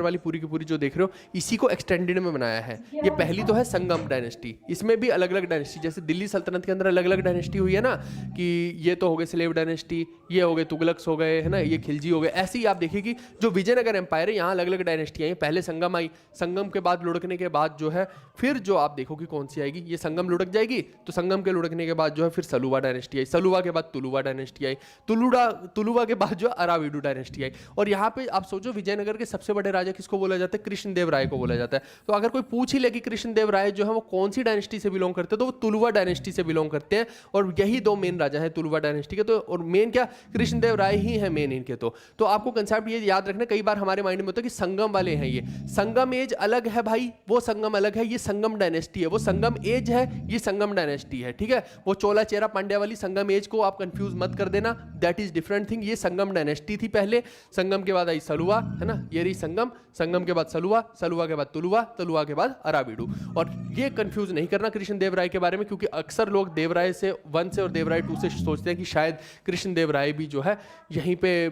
वाली पूरी की पूरी जो देख रहे हो, इसी को एक्सटेंडेड में बनाया है। ये पहली तो है संगम डायनेस्टी, इसमें भी अलग अलग डायनेस्टी, जैसे दिल्ली सल्तनत के अंदर अलग अलग डायनेस्टी हुई है ना, कि ये तो हो गए स्लेव डायनेस्टी, ये हो गए तुगलक्स हो गए, है ना, ये खिलजी हो गए। ऐसे ही आप देखिए कि जो विजयनगर एम्पायर है यहाँ अलग अलग डायनेस्टी आई, पहले संगम आई, संगम के बाद लुढ़कने के बाद जो है फिर जो आप देखो कि कौन सी आएगी, ये संगम लुढ़क जाएगी, तो संगम के लुढ़कने के बाद जो है फिर सलुवा डायनेस्टी आई, सलुवा के बाद तुलुवा डायनेस्टी आई, तुलुवा के बाद जो अराविडू डायनेस्टी आई। और यहाँ पे आप सोचो विजयनगर के सबसे बड़े राजा किसको बोला जाता है, कृष्णदेव राय को बोला जाता है। तो अगर कोई पूछ ही ले कि कृष्णदेव राय जो है वो कौन सी डायनेस्टी से बिलोंग करते हैं, तो वो तुलुवा डायनेस्टी से बिलोंग करते हैं, और यही 2 मेन राजा हैं तुलुवा डायनेस्टी के। तो और मेन क्या, कृष्णदेव राय ही है मेन इनके। तो आपको कंसेप्ट ये याद रखना, कई बार हमारे माइंड में होता है कि संगम वाले हैं, ये संगम एज अलग है भाई, वो संगम अलग है, ये संगम डायनेस्टी है, वो संगम एज है, ये संगम डायनेस्टी है। ठीक है, वो चोला चेरा पांड्या वाली संगम एज को आप कंफ्यूज मत कर देना, दैट इज डिफरेंट थिंग। ये संगम डायनेस्टी थी पहले, संगम के बाद आई सलुवा, है ना, ये रही संगम, संगम के बाद सलुवा, सलुवा के बाद तुलुवा, तुलुवा के बाद अराविडू। और ये कंफ्यूज नहीं करना कृष्णदेव राय के बारे में, क्योंकि अक्सर लोग देवराय से 1 से और देवराय 2 से सोचते हैं कि शायद कृष्णदेव राय भी जो है यहीं पे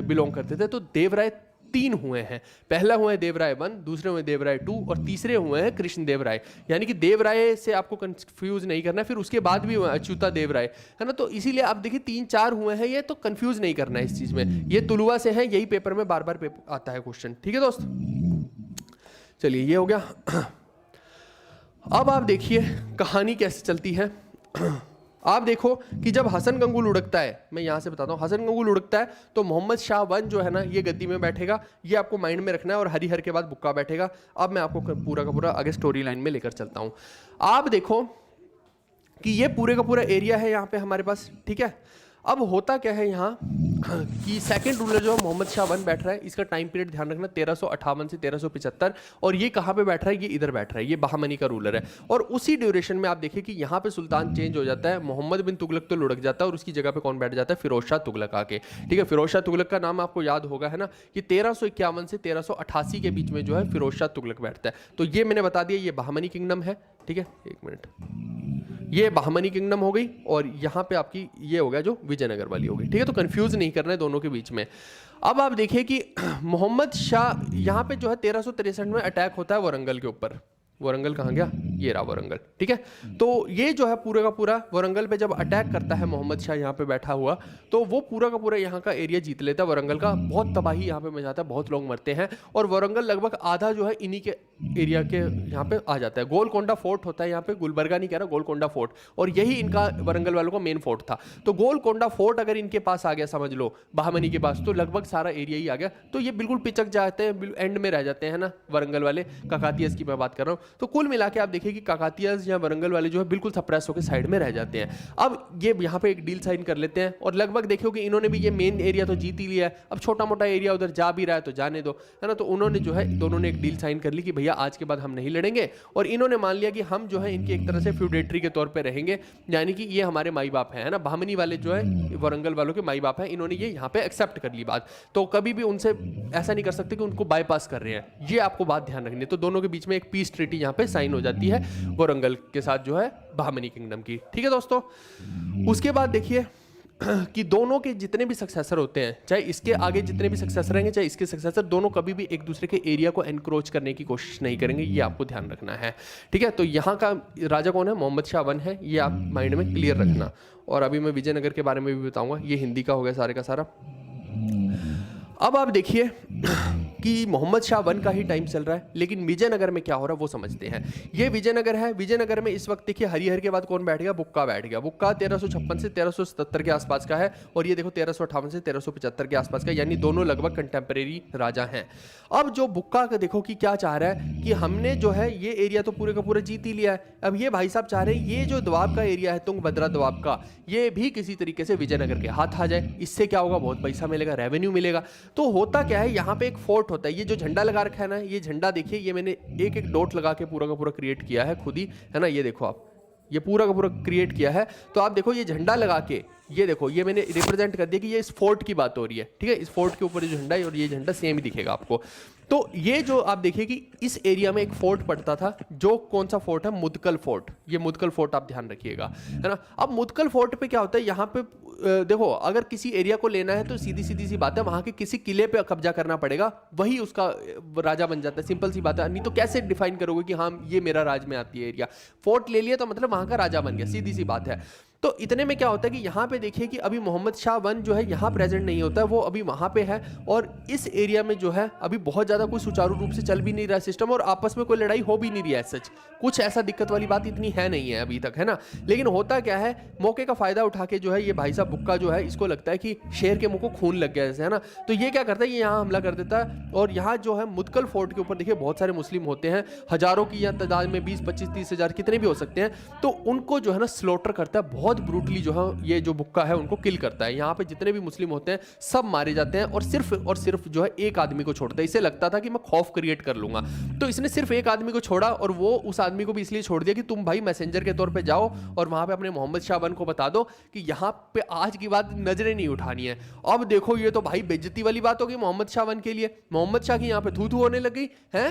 बिलोंग करते थे। तो देवराय 3 हुए हैं, पहला हुआ है देवराय 1, दूसरे हुए देवराय 2, और तीसरे हुए हैं कृष्णदेव राय। यानी कि देवराय से आपको कंफ्यूज नहीं करना, फिर उसके बाद भी हुआ अच्युता देवराय, है ना। तो इसीलिए आप देखिए 3-4 हुए हैं, ये तो कंफ्यूज नहीं करना है इस चीज में, ये तुलुवा से है, यही पेपर में बार बार आता है क्वेश्चन। ठीक है दोस्त, चलिए ये हो गया। अब आप देखिए कहानी कैसे चलती है। आप देखो कि जब हसन गंगू लुढ़कता है, मैं यहाँ से बताता हूँ, हसन गंगू लुढ़कता है तो मोहम्मद शाह वन जो है ना ये गद्दी में बैठेगा, ये आपको माइंड में रखना है, और हरिहर के बाद बुक्का बैठेगा। अब मैं आपको पूरा का पूरा आगे स्टोरी लाइन में लेकर चलता हूँ। आप देखो कि ये पूरे का पूरा एरिया है यहाँ पे हमारे पास, ठीक है। अब होता क्या है यहाँ कि सेकंड रूलर जो मोहम्मद शाह वन बैठ रहा है, इसका टाइम पीरियड ध्यान रखना 1358 से 1375, और ये कहाँ पे बैठ रहा है, ये इधर बैठ रहा है, ये बहामनी का रूलर है। और उसी ड्यूरेशन में आप देखिए कि यहाँ पे सुल्तान चेंज हो जाता है, मोहम्मद बिन तुगलक तो लुढ़क जाता है और उसकी जगह पे कौन बैठ जाता है, फिरोज शाह तुगलक आके। ठीक है, फिरोज शाह तुगलक का नाम आपको याद होगा, है ना, कि 1351 से 1388 के बीच में जो है फिरोज शाह तुगलक बैठता है। तो ये मैंने बता दिया, ये बहामनी किंगडम है। ठीक है, एक मिनट, ये बहामनी किंगडम हो गई और यहाँ पे आपकी ये हो गया जो विजयनगर वाली हो गई। ठीक है, तो कंफ्यूज नहीं करना है दोनों के बीच में। अब आप देखिए कि मोहम्मद शाह यहाँ पे जो है 1363 में अटैक होता है वारंगल के ऊपर। वारंगल कहाँ गया, ये रहा वारंगल। ठीक है, तो ये जो है पूरा का पूरा वारंगल पे जब अटैक करता है मोहम्मद शाह यहाँ पे बैठा हुआ, तो वो पूरा का पूरा यहाँ का एरिया जीत लेता है वारंगल का। बहुत तबाही यहाँ पे मचाता है, बहुत लोग मरते हैं और वारंगल लगभग आधा जो है इन्हीं के एरिया के यहाँ पे आ जाता है। गोलकोंडा फोर्ट होता है यहाँ पे, गुलबर्गा नहीं कह रहा, गोलकोंडा फोर्ट, और यही इनका वारंगल वालों का मेन फोर्ट था। तो गोलकोंडा फोर्ट अगर इनके पास आ गया, समझ लो बहामनी के पास, तो लगभग सारा एरिया ही आ गया। तो ये बिल्कुल पिचक जाते हैं, एंड में रह जाते हैं ना वारंगल वाले। काकातियस की मैं बात कर रहा हूँ। तो कुल मिला के आप देखिए कि काकातियस या वारंगल वाले जो है बिल्कुल सप्रेस होकर साइड में रह जाते हैं। अब ये यहाँ पे एक डील साइन कर लेते हैं और लगभग देखियो कि इन्होंने भी ये मेन एरिया तो जीत ही लिया है। अब छोटा मोटा एरिया उधर जा भी रहा है तो जाने दो, है ना। तो उन्होंने जो है दोनों ने एक डील साइन कर ली कि भैया आज के बाद हम नहीं लड़ेंगे, और इन्होंने मान लिया कि हम जो है इनकी एक तरह से फ्यूडेटरी के तौर पे रहेंगे, यानी कि ये हमारे माई बाप है ना। बहामनी वाले जो है वारंगल वालों के माई बाप हैं, इन्होंने ये यहाँ पे एक्सेप्ट कर ली बात। तो कभी भी उनसे ऐसा नहीं कर सकते कि उनको बाईपास कर रहे हैं, ये आपको बात ध्यान रखनी है। तो दोनों के बीच में एक पीस ट्रीटी यहाँ पे साइन हो जाती है वारंगल के साथ जो है बहामनी किंगडम की। ठीक है दोस्तों, उसके बाद देखिए कि दोनों के जितने भी सक्सेसर होते हैं, चाहे इसके आगे जितने भी सक्सेसर रहेंगे चाहे इसके सक्सेसर, दोनों कभी भी एक दूसरे के एरिया को एनक्रोच करने की कोशिश नहीं करेंगे, ये आपको ध्यान रखना है। ठीक है, तो यहाँ का राजा कौन है, मोहम्मद शाह वन है, ये आप माइंड में क्लियर रखना। और अभी मैं विजयनगर के बारे में भी बताऊंगा, ये हिंदी का हो गया सारे का सारा। अब आप देखिए कि मोहम्मद शाह वन का ही टाइम चल रहा है, लेकिन विजयनगर में क्या हो रहा है वो समझते हैं। ये विजयनगर है, विजयनगर में इस वक्त देखिए हरिहर के बाद कौन बैठ गया, बुक्का बैठ गया। बुक्का 1356 से 1377 के आसपास का है, और ये देखो 1358 से 1375 के आसपास का, यानी दोनों लगभग कंटेम्परेरी राजा हैं। अब जो बुक्का का देखो कि क्या चाह रहा है कि हमने जो है ये एरिया तो पूरे का पूरा जीत ही लिया है, अब ये भाई साहब चाह रहे हैं ये जो दोआब का एरिया है, तुंगभद्रा दोआब का, ये भी किसी तरीके से विजयनगर के हाथ आ जाए। इससे क्या होगा, बहुत पैसा मिलेगा, रेवेन्यू मिलेगा। तो होता क्या है, यहाँ पे एक फोर्ट होता है, ये जो झंडा लगा रखा है ना, ये झंडा देखिए, ये मैंने एक एक डॉट लगा के पूरा का पूरा क्रिएट किया है खुद ही, है ना। ये देखो आप, ये पूरा का पूरा क्रिएट किया है। तो आप देखो ये झंडा लगा के, ये देखो ये मैंने रिप्रेजेंट कर दिया कि ये इस फोर्ट की बात हो रही है। ठीक है, इस फोर्ट के ऊपर जो झंडा है और ये झंडा सेम ही दिखेगा आपको। तो ये जो आप देखिए कि इस एरिया में एक फोर्ट पड़ता था, जो कौन सा फोर्ट है, मुदकल फोर्ट। ये मुदकल फोर्ट आप ध्यान रखिएगा, है ना। अब मुदकल फोर्ट पे क्या होता है, यहाँ पे देखो अगर किसी एरिया को लेना है तो सीधी सीधी सी बात है, वहां के किसी किले पे कब्जा करना पड़ेगा, वही उसका राजा बन जाता है। सिंपल सी बात है, नहीं तो कैसे डिफाइन करोगे कि हाँ ये मेरा राज में आती है एरिया। फोर्ट ले लिया तो मतलब वहां का राजा बन गया, सीधी सी बात है। तो इतने में क्या होता है कि यहाँ पे देखिए कि अभी मोहम्मद शाह वन जो है यहाँ प्रेजेंट नहीं होता है, वो अभी वहाँ पे है, और इस एरिया में जो है अभी बहुत ज़्यादा कोई सुचारू रूप से चल भी नहीं रहा सिस्टम, और आपस में कोई लड़ाई हो भी नहीं रही है। सच कुछ ऐसा दिक्कत वाली बात इतनी है नहीं है अभी तक, है ना। लेकिन होता क्या है, मौके का फायदा उठा के जो है ये भाई साहब बुक्का जो है, इसको लगता है कि शेर के मुंह को खून लग गया जैसे, है ना। तो ये क्या करता है, ये यहाँ हमला कर देता है, और यहाँ जो है मुदकल फोर्ट के ऊपर देखिए बहुत सारे मुस्लिम होते हैं, हजारों की यहाँ तादाद में, 20, 25, 30 हजार कितने भी हो सकते हैं। तो उनको जो है ना स्लॉटर करता है, बहुत ब्रूटली जो है ये जो बुक्का है उनको किल करता है। यहाँ पे जितने भी मुस्लिम होते हैं सब मारे जाते हैं, और सिर्फ जो है एक आदमी को छोड़ता है। इसे लगता था कि मैं खौफ क्रिएट कर लूंगा, तो इसने सिर्फ एक आदमी को छोड़ा, और वो उस आदमी को भी इसलिए छोड़ दिया कि तुम भाई मैसेंजर के तौर पे जाओ और वहां पे अपने मोहम्मद शाह वन को बता दो कि यहाँ पे आज की बात नजरें नहीं उठानी है। अब देखो ये तो भाई बेइज्जती वाली बात होगी मोहम्मद शाह वन के लिए। मोहम्मद शाह की यहाँ पे थू थू होने लगी है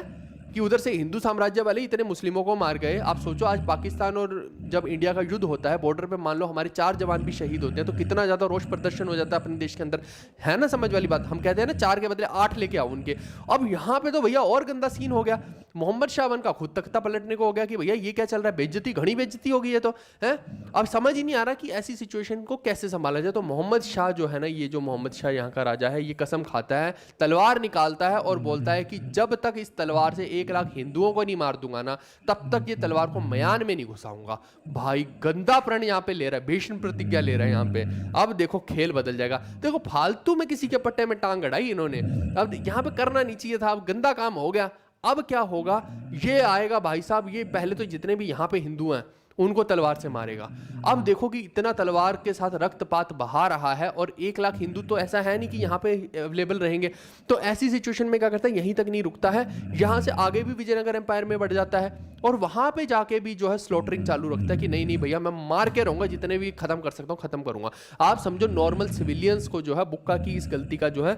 कि उधर से हिंदू साम्राज्य वाले इतने मुस्लिमों को मार गए। आप सोचो आज पाकिस्तान और जब इंडिया का युद्ध होता है बॉर्डर पे, मान लो हमारे 4 जवान भी शहीद होते हैं, तो कितना ज्यादा रोष प्रदर्शन हो जाता है अपने देश के अंदर, है ना। समझ वाली बात, हम कहते हैं ना 4 के बदले 8 लेके आओ उनके। अब यहाँ पे तो भैया और गंदा सीन हो गया, मोहम्मद शाह वन का खुद तख्ता पलटने को हो गया कि भैया ये क्या चल रहा है, बेइज्जती, घनी बेइज्जती हो गई है। तो है अब समझ ही नहीं आ रहा कि ऐसी सिचुएशन को कैसे संभाला जाए। तो मोहम्मद शाह जो है ना, ये जो मोहम्मद शाह यहाँ का राजा है, ये कसम खाता है, तलवार निकालता है और बोलता है कि जब तक इस तलवार से 1 लाख हिंदुओं को नहीं मार दूंगा ना, तब तक ये तलवार को मयान में नहीं घुसाऊंगा। भाई गंदा प्रण यहाँ पे ले रहा है, भीषण प्रतिज्ञा ले रहा है यहाँ पे। अब देखो खेल बदल जाएगा। देखो फालतू में किसी के पट्टे में टांग अड़ाई इन्होंने, अब यहाँ पे करना नहीं चाहिए था, अब गंदा काम हो गया। अब क्या होगा, ये आएगा भाई साहब, ये पहले तो जितने भी यहाँ पे हिंदू हैं उनको तलवार से मारेगा। अब देखो कि इतना तलवार के साथ रक्तपात बहा रहा है और 1 लाख हिंदू तो ऐसा है नहीं कि यहाँ पे अवेलेबल रहेंगे। तो ऐसी सिचुएशन में क्या करता है, यहीं तक नहीं रुकता है, यहाँ से आगे भी विजयनगर एम्पायर में बढ़ जाता है और वहां पे जाके भी जो है स्लॉटरिंग चालू रखता है कि नहीं नहीं भैया मैं मार के रहूंगा, जितने भी खत्म कर सकता हूँ खत्म करूंगा। आप समझो नॉर्मल सिविलियंस को जो है बुक्का की इस गलती का जो है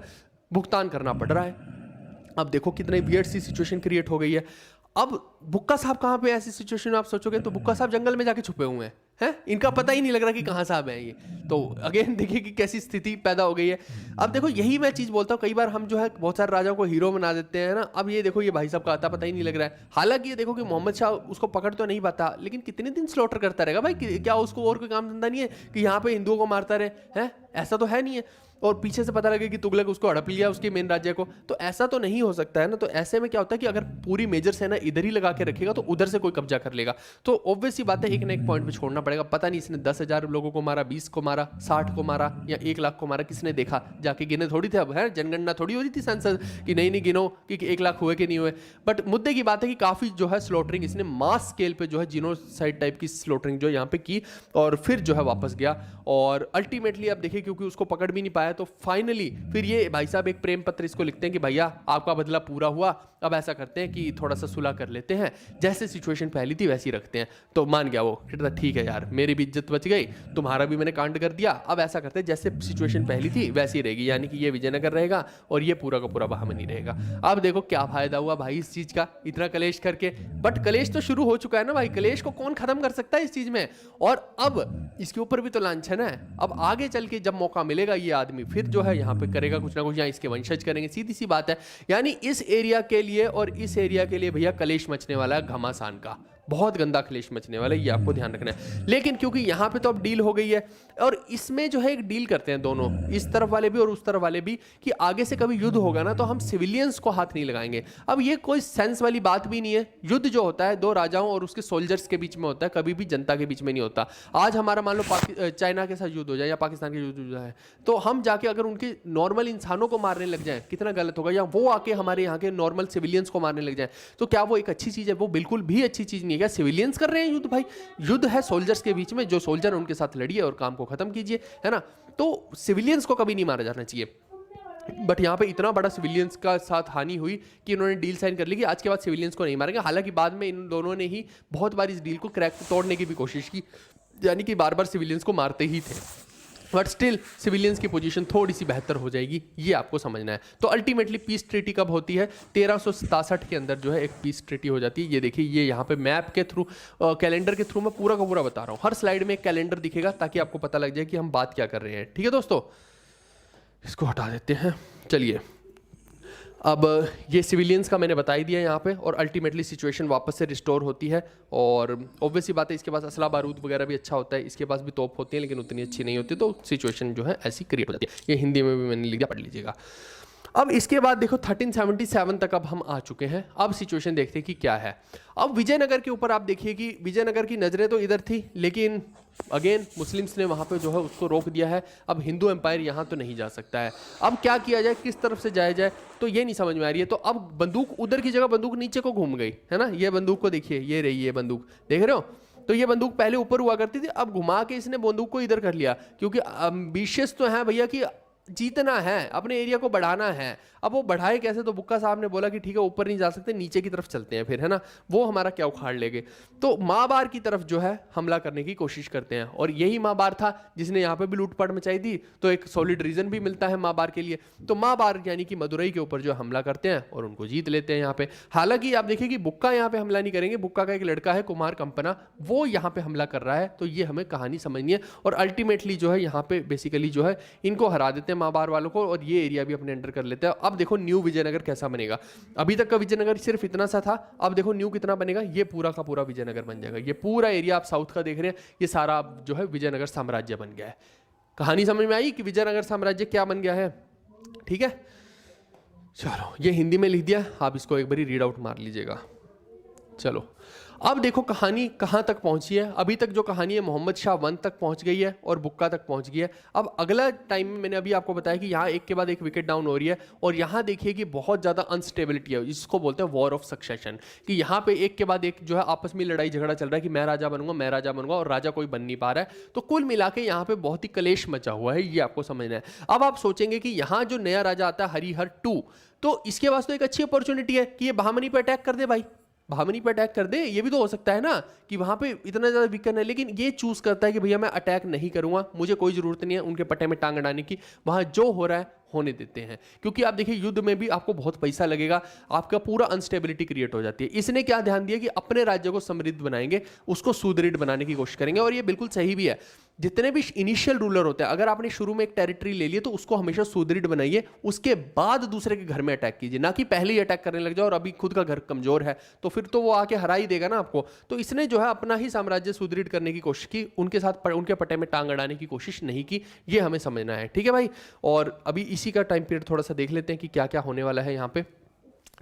भुगतान करना पड़ रहा है। अब देखो कितने वियर्ड सी सिचुएशन क्रिएट हो गई है। अब बुक्का साहब कहाँ पे ऐसी सिचुएशन में आप सोचोगे तो बुक्का साहब जंगल में जाके छुपे हुए हैं, इनका पता ही नहीं लग रहा कि कहाँ साहब हैं ये। तो अगेन देखिए कि कैसी स्थिति पैदा हो गई है। अब देखो यही मैं चीज़ बोलता हूँ, कई बार हम जो है बहुत सारे राजाओं को हीरो बना देते हैं ना। अब ये देखो ये भाई साहब का आता पता ही नहीं लग रहा है। हालांकि ये देखो कि मोहम्मद शाह उसको पकड़ तो नहीं पाता, लेकिन कितने दिन स्लॉटर करता रहेगा भाई, क्या उसको और कोई काम धंधा नहीं है कि यहाँ पे हिंदुओं को मारता रहे हैं? ऐसा तो है नहीं है। और पीछे से पता लगे कि तुगलक उसको हड़प लिया उसके मेन राज्य को, तो ऐसा तो नहीं हो सकता है ना। तो ऐसे में क्या होता है कि अगर पूरी मेजर सेना इधर ही लगा के रखेगा तो उधर से कोई कब्जा कर लेगा। तो ऑब्वियस ही बात है एक ना एक पॉइंट पे छोड़ना पड़ेगा। पता नहीं इसने 10,000 लोगों को मारा, 20 को मारा, 60 को मारा या 1 लाख को मारा, किसने देखा? जाके गिने थोड़ी थे। अब है जनगणना थोड़ी हो रही थी संसद कि नहीं गिनो कि 1 लाख हुए कि नहीं हुए। बट मुद्दे की बात है कि काफी जो है स्लॉटरिंग इसने मास स्केल पे जो है जीनोसाइड टाइप की स्लॉटरिंग जो यहाँ पे की और फिर जो है वापस गया। और अल्टीमेटली आप देखिए क्योंकि उसको पकड़ भी नहीं पाया तो फाइनली फिर ये भाई साहब एक प्रेम पत्र इसको लिखते हैं कि भैया आपका बदला पूरा हुआ, अब ऐसा करते हैं कि थोड़ा सा सुलह कर लेते हैं, जैसे सिचुएशन पहली थी वैसी रखते हैं। तो मान गया वो, कहता ठीक है यार मेरी भी इज्जत बच गई, तुम्हारा भी मैंने कांड कर दिया, अब ऐसा करते हैं जैसे सिचुएशन पहली थी वैसी रहेगी, यानी कि ये विजयनगर रहेगा और ये पूरा का पूरा बहामनी रहेगा। अब देखो क्या फायदा हुआ भाई इस चीज का, इतना कलेश करके। बट कलेश तो शुरू हो चुका है ना भाई, कलेश को कौन खत्म कर सकता है इस चीज में? और अब इसके ऊपर भी तो लांछन है। अब आगे चल के जब मौका मिलेगा ये आदमी फिर जो है यहाँ पे करेगा कुछ ना कुछ, यहाँ इसके वंशज करेंगे, सीधी सी बात है। यानी इस एरिया के लिए और इस एरिया के लिए भैया कलेश मचने वाला है, घमासान का बहुत गंदा कलेश मचने वाला है, ये आपको ध्यान रखना है। लेकिन क्योंकि यहाँ पे तो अब डील हो गई है और इसमें जो है एक डील करते हैं दोनों, इस तरफ वाले भी और उस तरफ वाले भी, कि आगे से कभी युद्ध होगा ना तो हम सिविलियंस को हाथ नहीं लगाएंगे। अब ये कोई सेंस वाली बात भी नहीं है। युद्ध जो होता है दो राजाओं और उसके सोल्जर्स के बीच में होता है, कभी भी जनता के बीच में नहीं होता। आज हमारा मान लो चाइना के साथ युद्ध हो जाए या पाकिस्तान के युद्ध हो जाए तो हम जाके अगर उनके नॉर्मल इंसानों को मारने लग जाए कितना गलत होगा, या वो आके हमारे यहाँ के नॉर्मल सिविलियंस को मारने लग जाए तो क्या वो एक अच्छी चीज है? वो बिल्कुल भी अच्छी चीज नहीं है। क्या सिविलियंस कर रहे हैं युद्ध? भाई युद्ध है सोल्जर्स के बीच में, जो सोल्जर उनके साथ लड़िए और काम को खत्म कीजिए, है ना। तो सिविलियंस को कभी नहीं मारा जाना चाहिए। बट यहाँ पे इतना बड़ा सिविलियंस का साथ हानि हुई कि इन्होंने डील साइन कर ली कि आज के बाद सिविलियंस को नहीं मारेंगे। हालांकि बाद में इन दोनों ने ही बहुत बार इस डील को तोड़ने की भी कोशिश की, यानी कि बार बार सिविलियंस को मारते ही थे। बट स्टिल सिविलियंस की पोजीशन थोड़ी सी बेहतर हो जाएगी, ये आपको समझना है। तो अल्टीमेटली पीस ट्रीटी कब होती है? 1367 के अंदर जो है एक पीस ट्रीटी हो जाती है। ये देखिए, ये यहाँ पे मैप के थ्रू, कैलेंडर के थ्रू मैं पूरा का पूरा बता रहा हूँ। हर स्लाइड में एक कैलेंडर दिखेगा ताकि आपको पता लग जाए कि हम बात क्या कर रहे हैं। ठीक है दोस्तों, इसको हटा देते हैं। चलिए, अब ये सिविलियंस का मैंने बता ही दिया यहाँ पे, और अल्टीमेटली सिचुएशन वापस से रिस्टोर होती है। और ऑब्वियसली बात है इसके पास असला बारूद वगैरह भी अच्छा होता है, इसके पास भी तोप होती है लेकिन उतनी अच्छी नहीं होती, तो सिचुएशन जो है ऐसी क्रिएट हो जाती है। ये हिंदी में भी मैंने लिखा, पढ़ लीजिएगा। अब इसके बाद देखो 1377 तक अब हम आ चुके हैं। अब सिचुएशन देखते हैं कि क्या है। अब विजयनगर के ऊपर आप देखिए कि विजयनगर की नज़रें तो इधर थी, लेकिन अगेन मुस्लिम्स ने वहाँ पे जो है उसको रोक दिया है। अब हिंदू एम्पायर यहाँ तो नहीं जा सकता है। अब क्या किया जाए, किस तरफ से जाया जाए, तो ये नहीं समझ में आ रही है। तो अब बंदूक उधर की जगह बंदूक नीचे को घूम गई, है ना। ये बंदूक को देखिए, ये रही ये बंदूक, देख रहे हो। तो ये बंदूक पहले ऊपर हुआ करती थी, अब घुमा के इसने बंदूक को इधर कर लिया, क्योंकि एम्बिशियस तो है भैया कि जीतना है, अपने एरिया को बढ़ाना है। अब वो बढ़ाए कैसे? तो बुक्का साहब ने बोला कि ठीक है ऊपर नहीं जा सकते, नीचे की तरफ चलते हैं फिर, है ना। वो हमारा क्या उखाड़ लेंगे। तो माबार की तरफ जो है हमला करने की कोशिश करते हैं, और यही माबार था जिसने यहाँ पे भी लूटपाट मचाई थी। तो एक सॉलिड रीजन भी मिलता है माबार के लिए। तो माबार यानी कि मदुरई के ऊपर जो हमला करते हैं और उनको जीत लेते हैं यहाँ पे। हालांकि आप देखिए कि बुक्का यहाँ पे हमला नहीं करेंगे, बुक्का का एक लड़का है कुमार कंपना, वो यहाँ पे हमला कर रहा है। तो ये हमें कहानी समझनी है, और अल्टीमेटली जो है यहाँ पे बेसिकली जो है इनको हरा देते हैं माबार वालों को, और ये एरिया भी अपने अंडर कर लेते हैं। अब देखो न्यू विजयनगर कैसा बनेगा। अभी तक का विजयनगर सिर्फ इतना सा था, अब देखो न्यू कितना बनेगा। ये पूरा का पूरा विजयनगर बन जाएगा। ये पूरा एरिया आप साउथ का देख रहे हैं, ये सारा जो है विजयनगर साम्राज्य बन गया है। कहानी समझ में आई कि विजयनगर साम्राज्य क्या बन गया है? ठीक है, चलो ये हिंदी में लिख दिया, आप इसको एक बारी रीड आउट मार लीजिएगा। चलो अब देखो कहानी कहाँ तक पहुंची है। अभी तक जो कहानी है मोहम्मद शाह 1 तक पहुंच गई है और बुक्का तक पहुंच गई है। अब अगला टाइम में मैंने अभी आपको बताया कि यहाँ एक के बाद एक विकेट डाउन हो रही है और यहाँ देखिए कि बहुत ज़्यादा अनस्टेबिलिटी है, जिसको बोलते हैं वॉर ऑफ सक्सेशन, कि यहाँ पे एक के बाद एक जो है आपस में लड़ाई झगड़ा चल रहा है कि मैं राजा बनूंगा, मैं राजा बनूंगा, और राजा कोई बन नहीं पा रहा है। तो कुल मिला के यहाँ पे बहुत ही कलेश मचा हुआ है, ये आपको समझना है। अब आप सोचेंगे कि यहाँ जो नया राजा आता है हरिहर 2, तो इसके पास तो एक अच्छी अपॉर्चुनिटी है कि ये बहामनी पे अटैक कर दे भाई, बहामनी पे अटैक कर दे। ये भी तो हो सकता है ना कि वहां पे इतना ज्यादा वीकन है, लेकिन ये चूज करता है कि भैया मैं अटैक नहीं करूंगा, मुझे कोई जरूरत नहीं है उनके पट्टे में टांग अड़ाने की, वहां जो हो रहा है होने देते हैं। क्योंकि आप देखिए युद्ध में भी आपको बहुत पैसा लगेगा, आपका पूरा अनस्टेबिलिटी क्रिएट हो जाती है। इसने क्या ध्यान दिया कि अपने राज्य को समृद्ध बनाएंगे, उसको सुदृढ़ बनाने की कोशिश करेंगे, और ये बिल्कुल सही भी है। जितने भी इनिशियल रूलर होते हैं, अगर आपने शुरू में एक टेरिटरी ले लिया तो उसको हमेशा सुदृढ़ बनाइए, उसके बाद दूसरे के घर में अटैक कीजिए, ना कि पहले ही अटैक करने लग जाओ और अभी खुद का घर कमजोर है तो फिर तो वो आके हरा ही देगा ना आपको। तो इसने जो है अपना ही साम्राज्य सुदृढ़ करने की कोशिश की, उनके साथ उनके पट्टे में टांग अड़ाने की कोशिश नहीं की। ये हमें समझना है, ठीक है भाई। और अभी इसी का टाइम पीरियड थोड़ा सा देख लेते हैं कि क्या क्या होने वाला है। यहाँ पे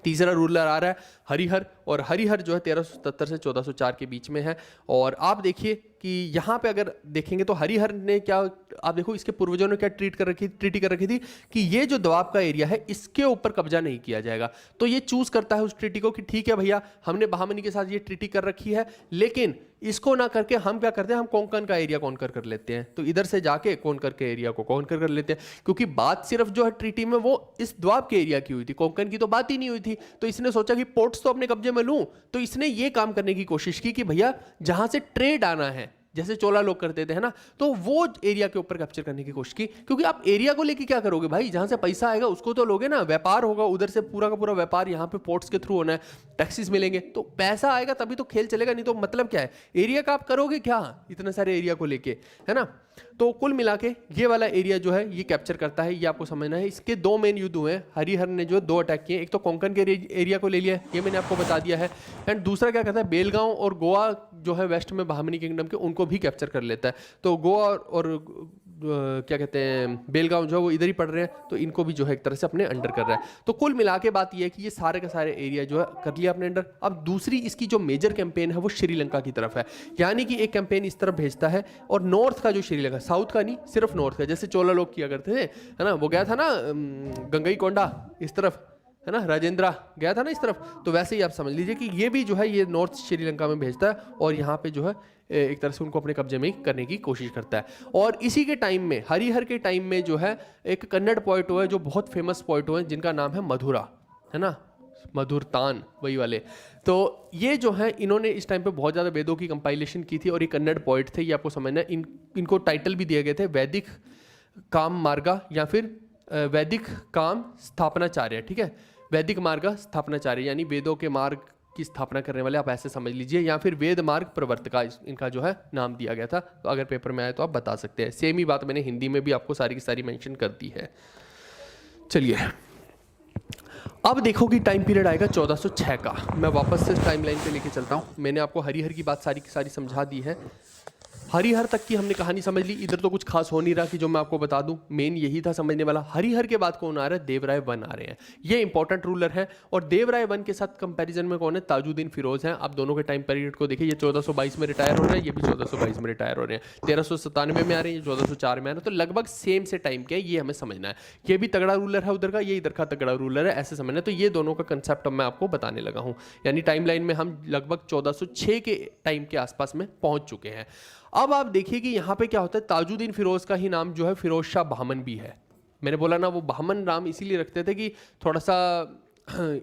तीसरा रूलर आ रहा है हरिहर, और हरिहर जो है 1377 से 1404 के बीच में है। और आप देखिए कि यहाँ पे अगर देखेंगे तो हरिहर ने क्या, आप देखो इसके पूर्वजों ने क्या ट्रीटी कर रखी थी कि ये जो दोआब का एरिया है इसके ऊपर कब्जा नहीं किया जाएगा। तो ये चूज करता है उस ट्रीटी को कि ठीक है भैया, हमने बहामनी के साथ ये ट्रीटी कर रखी है, लेकिन इसको ना करके हम क्या करते हैं, हम कोंकण का एरिया कॉन्कर कर लेते हैं। तो इधर से जाके कोंकण के एरिया को कॉन्कर कर लेते हैं, क्योंकि बात सिर्फ जो है ट्रीटी में वो इस दोआब के एरिया की हुई थी, कोंकण की तो बात ही नहीं हुई थी। तो इसने सोचा कि पोर्ट्स तो अपने कब्जे में लूं, तो इसने ये काम करने की कोशिश की कि भैया जहां से ट्रेड आना है, जैसे चोला लोग करते थे, है ना, तो वो एरिया के ऊपर कैप्चर करने की कोशिश की। क्योंकि आप एरिया को लेके क्या करोगे भाई, जहां से पैसा आएगा उसको तो लोगे ना, व्यापार होगा उधर से, पूरा का पूरा व्यापार यहाँ पे पोर्ट्स के थ्रू होना है, टैक्सेस मिलेंगे, तो पैसा आएगा तभी तो खेल चलेगा, नहीं तो मतलब क्या है, एरिया का आप करोगे क्या इतने सारे एरिया को लेके, है ना। तो कुल मिला के ये वाला एरिया जो है ये कैप्चर करता है, ये आपको समझना है। इसके 2 मेन युद्ध हुए हैं, हरिहर ने जो 2 अटैक किए, एक तो कोंकण के एरिया को ले लिया, ये मैंने आपको बता दिया है, एंड दूसरा क्या कहता है, बेलगांव और गोवा जो है वेस्ट में बहामनी किंगडम के, उनको भी कैप्चर कर लेता है। तो गोवा और क्या कहते हैं बेलगांव जो है वो इधर ही पड़ रहे हैं, तो इनको भी जो है एक तरह से अपने अंडर कर रहा है। तो कुल मिला के बात ये है कि ये सारे के सारे एरिया जो है कर लिया अपने अंडर। अब दूसरी इसकी जो मेजर कैंपेन है वो श्रीलंका की तरफ है, यानी कि एक कैंपेन इस तरफ भेजता है, और नॉर्थ का जो श्रीलंका, साउथ का नहीं, सिर्फ नॉर्थ का, जैसे चोला लोग किया करते थे, है ना, वो गया था ना गंगई कोंडा इस तरफ, है ना, राजेंद्रा गया था ना इस तरफ, तो वैसे ही आप समझ लीजिए कि ये भी जो है ये नॉर्थ श्रीलंका में भेजता है, और यहाँ पे जो है एक तरह से उनको अपने कब्जे में करने की कोशिश करता है। और इसी के टाइम में, हरिहर के टाइम में जो है एक कन्नड़ पोइट हुआ है जो बहुत फेमस पोइट हुए हैं, जिनका नाम है मधुरा, है ना, मधुरतान वही वाले। तो ये जो है इन्होंने इस टाइम पे बहुत ज़्यादा वेदों की कंपाइलेशन की थी, और ये कन्नड़ पोइट थे, ये आपको समझना है। इनको टाइटल भी दिए गए थे वैदिक काम मार्गा या फिर वैदिक काम स्थापनाचार्य, ठीक है, वैदिक मार्ग स्थापनाचार्य, यानी वेदों के मार्ग की स्थापना करने वाले, आप ऐसे समझ लीजिए, या फिर वेद मार्ग प्रवर्तका इनका जो है नाम दिया गया था। तो अगर पेपर में आए तो आप बता सकते हैं। सेम ही बात मैंने हिंदी में भी आपको सारी की सारी मेंशन कर दी है। चलिए अब देखो कि टाइम पीरियड आएगा 1406 का। मैं वापस से टाइम लाइन पे लेके चलता हूँ। मैंने आपको हरिहर की बात सारी की सारी समझा दी है, हरिहर तक की हमने कहानी समझ ली। इधर तो कुछ खास हो नहीं रहा कि जो मैं आपको बता दूं, मेन यही था समझने वाला। हरिहर के बाद कौन आ रहा है, देवराय 1 आ रहे हैं, ये इंपॉर्टेंट रूलर है। और देवराय 1 के साथ कंपैरिजन में कौन है, ताजुद्दीन फिरोज हैं। आप दोनों के टाइम पीरियड को देखिए, ये 1422 में रिटायर हो रहे हैं, ये भी 1422 में रिटायर हो रहे हैं, 1397 में आ रहे हैं, ये 1404 में आ रहे हैं, तो लगभग सेम से टाइम के, ये हमें समझना है। ये भी तगड़ा रूलर है उधर का, ये इधर का तगड़ा रूलर है, ऐसे समझना है। तो ये दोनों का कंसेप्ट मैं आपको बताने लगा हूँ, यानी टाइम लाइन में हम लगभग 1406 के टाइम के आसपास में पहुंच चुके हैं। अब आप देखिए कि यहाँ पे क्या होता है, ताजुद्दीन फिरोज का ही नाम जो है फिरोज शाह बहामन भी है। मैंने बोला ना, वो बहामन नाम इसीलिए रखते थे कि थोड़ा सा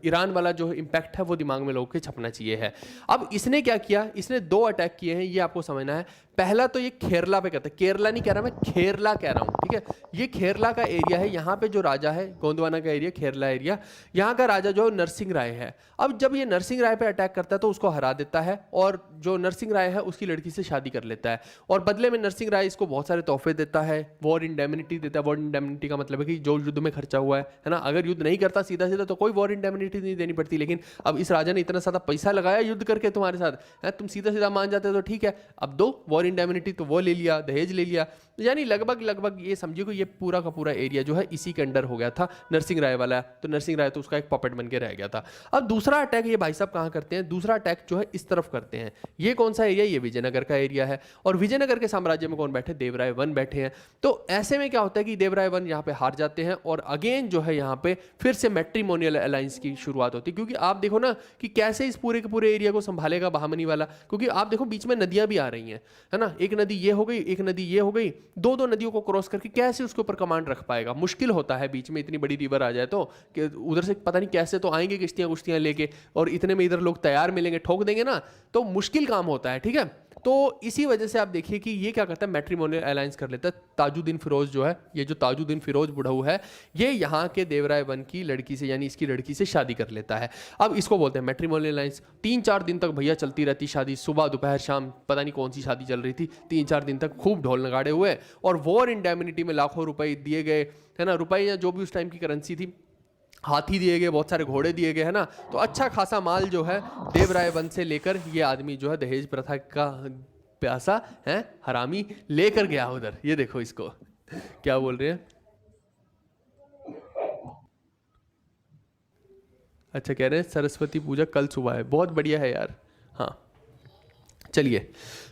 ईरान वाला जो इम्पैक्ट है वो दिमाग में लोगों के छपना चाहिए है। अब इसने क्या किया, इसने 2 अटैक किए हैं, ये आपको समझना है। पहला तो ये खेरला पे कहते हैं, केरला नहीं कह रहा मैं, खेरला कह रहा हूँ, ठीक है। ये खेरला का एरिया है, यहाँ पे जो राजा है, गोंदवाना का एरिया, खेरला एरिया, यहाँ का राजा जो नरसिंह राय है। अब जब ये नरसिंह राय पे अटैक करता है तो उसको हरा देता है, और जो नरसिंह राय है उसकी लड़की से शादी कर लेता है, और बदले में नरसिंह राय इसको बहुत सारे तोहफे देता है, वॉर इंडेमनिटी देता है। वॉर इंडेमनिटी का मतलब है कि जो युद्ध में खर्चा हुआ है ना, अगर युद्ध नहीं करता सीधा सीधा तो कोई वॉर इंडेमनिटी नहीं देनी पड़ती, लेकिन अब इस राजा ने इतना सारा पैसा लगाया युद्ध करके तुम्हारे साथ, तुम सीधा सीधा मान जाते तो ठीक है, अब दो वॉर इंडेमिनिटी तो वो ले लिया, दहेज ले लिया, यानी लगभग लगभग ये समझिए कि ये पूरा का पूरा एरिया जो है इसी के अंडर हो गया था। नरसिंह राय वाला, तो नरसिंह राय तो उसका एक पॉपेट बन के रह गया था। अब दूसरा अटैक ये भाई साहब कहाँ करते हैं, दूसरा अटैक जो है इस तरफ करते हैं। ये कौन सा एरिया, ये विजयनगर का एरिया है, और विजयनगर के साम्राज्य में कौन बैठे, देवराय वन बैठे हैं। तो ऐसे में क्या होता है कि देवराय वन यहाँ पे हार जाते हैं, और अगेन जो है यहाँ पे फिर से मैट्रिमोनियल अलायंस की शुरुआत होती है। क्योंकि आप देखो ना कि कैसे इस पूरे के पूरे एरिया को संभालेगा बहामनी वाला, क्योंकि आप देखो बीच में नदियां भी आ रही हैं, है ना, एक नदी ये हो गई, एक नदी ये हो गई, दो दो नदियों को क्रॉस करके कैसे उसके ऊपर कमांड रख पाएगा, मुश्किल होता है बीच में इतनी बड़ी रिवर आ जाए तो, कि उधर से पता नहीं कैसे तो आएंगे किश्तियां लेके, और इतने में इधर लोग तैयार मिलेंगे, ठोक देंगे ना, तो मुश्किल काम होता है, ठीक है। तो इसी वजह से आप देखिए कि ये क्या करता है, मैट्रिमोनियल अलायंस कर लेता है। ताजुद्दीन फिरोज जो है, ये जो ताजुद्दीन फिरोज बुढ़ऊ है, ये यहाँ के देवराय वन की लड़की से, यानी इसकी लड़की से शादी कर लेता है। अब इसको बोलते हैं मैट्रिमोनियल अलायंस। 3-4 दिन तक भैया चलती रहती शादी, सुबह दोपहर शाम, पता नहीं कौन सी शादी चल रही थी, 3-4 दिन तक खूब ढोल नगाड़े हुए, और वॉर इंडेमिनिटी में लाखों रुपए दिए गए, है ना, रुपए या जो भी उस टाइम की करेंसी थी, हाथी दिए गए, बहुत सारे घोड़े दिए गए, है ना। तो अच्छा खासा माल जो है देवराय वन से लेकर ये आदमी जो है दहेज प्रथा का प्यासा है हरामी लेकर गया उधर। ये देखो इसको क्या बोल रहे हैं, अच्छा कह रहे हैं सरस्वती पूजा कल सुबह है, बहुत बढ़िया है यार। हाँ चलिए,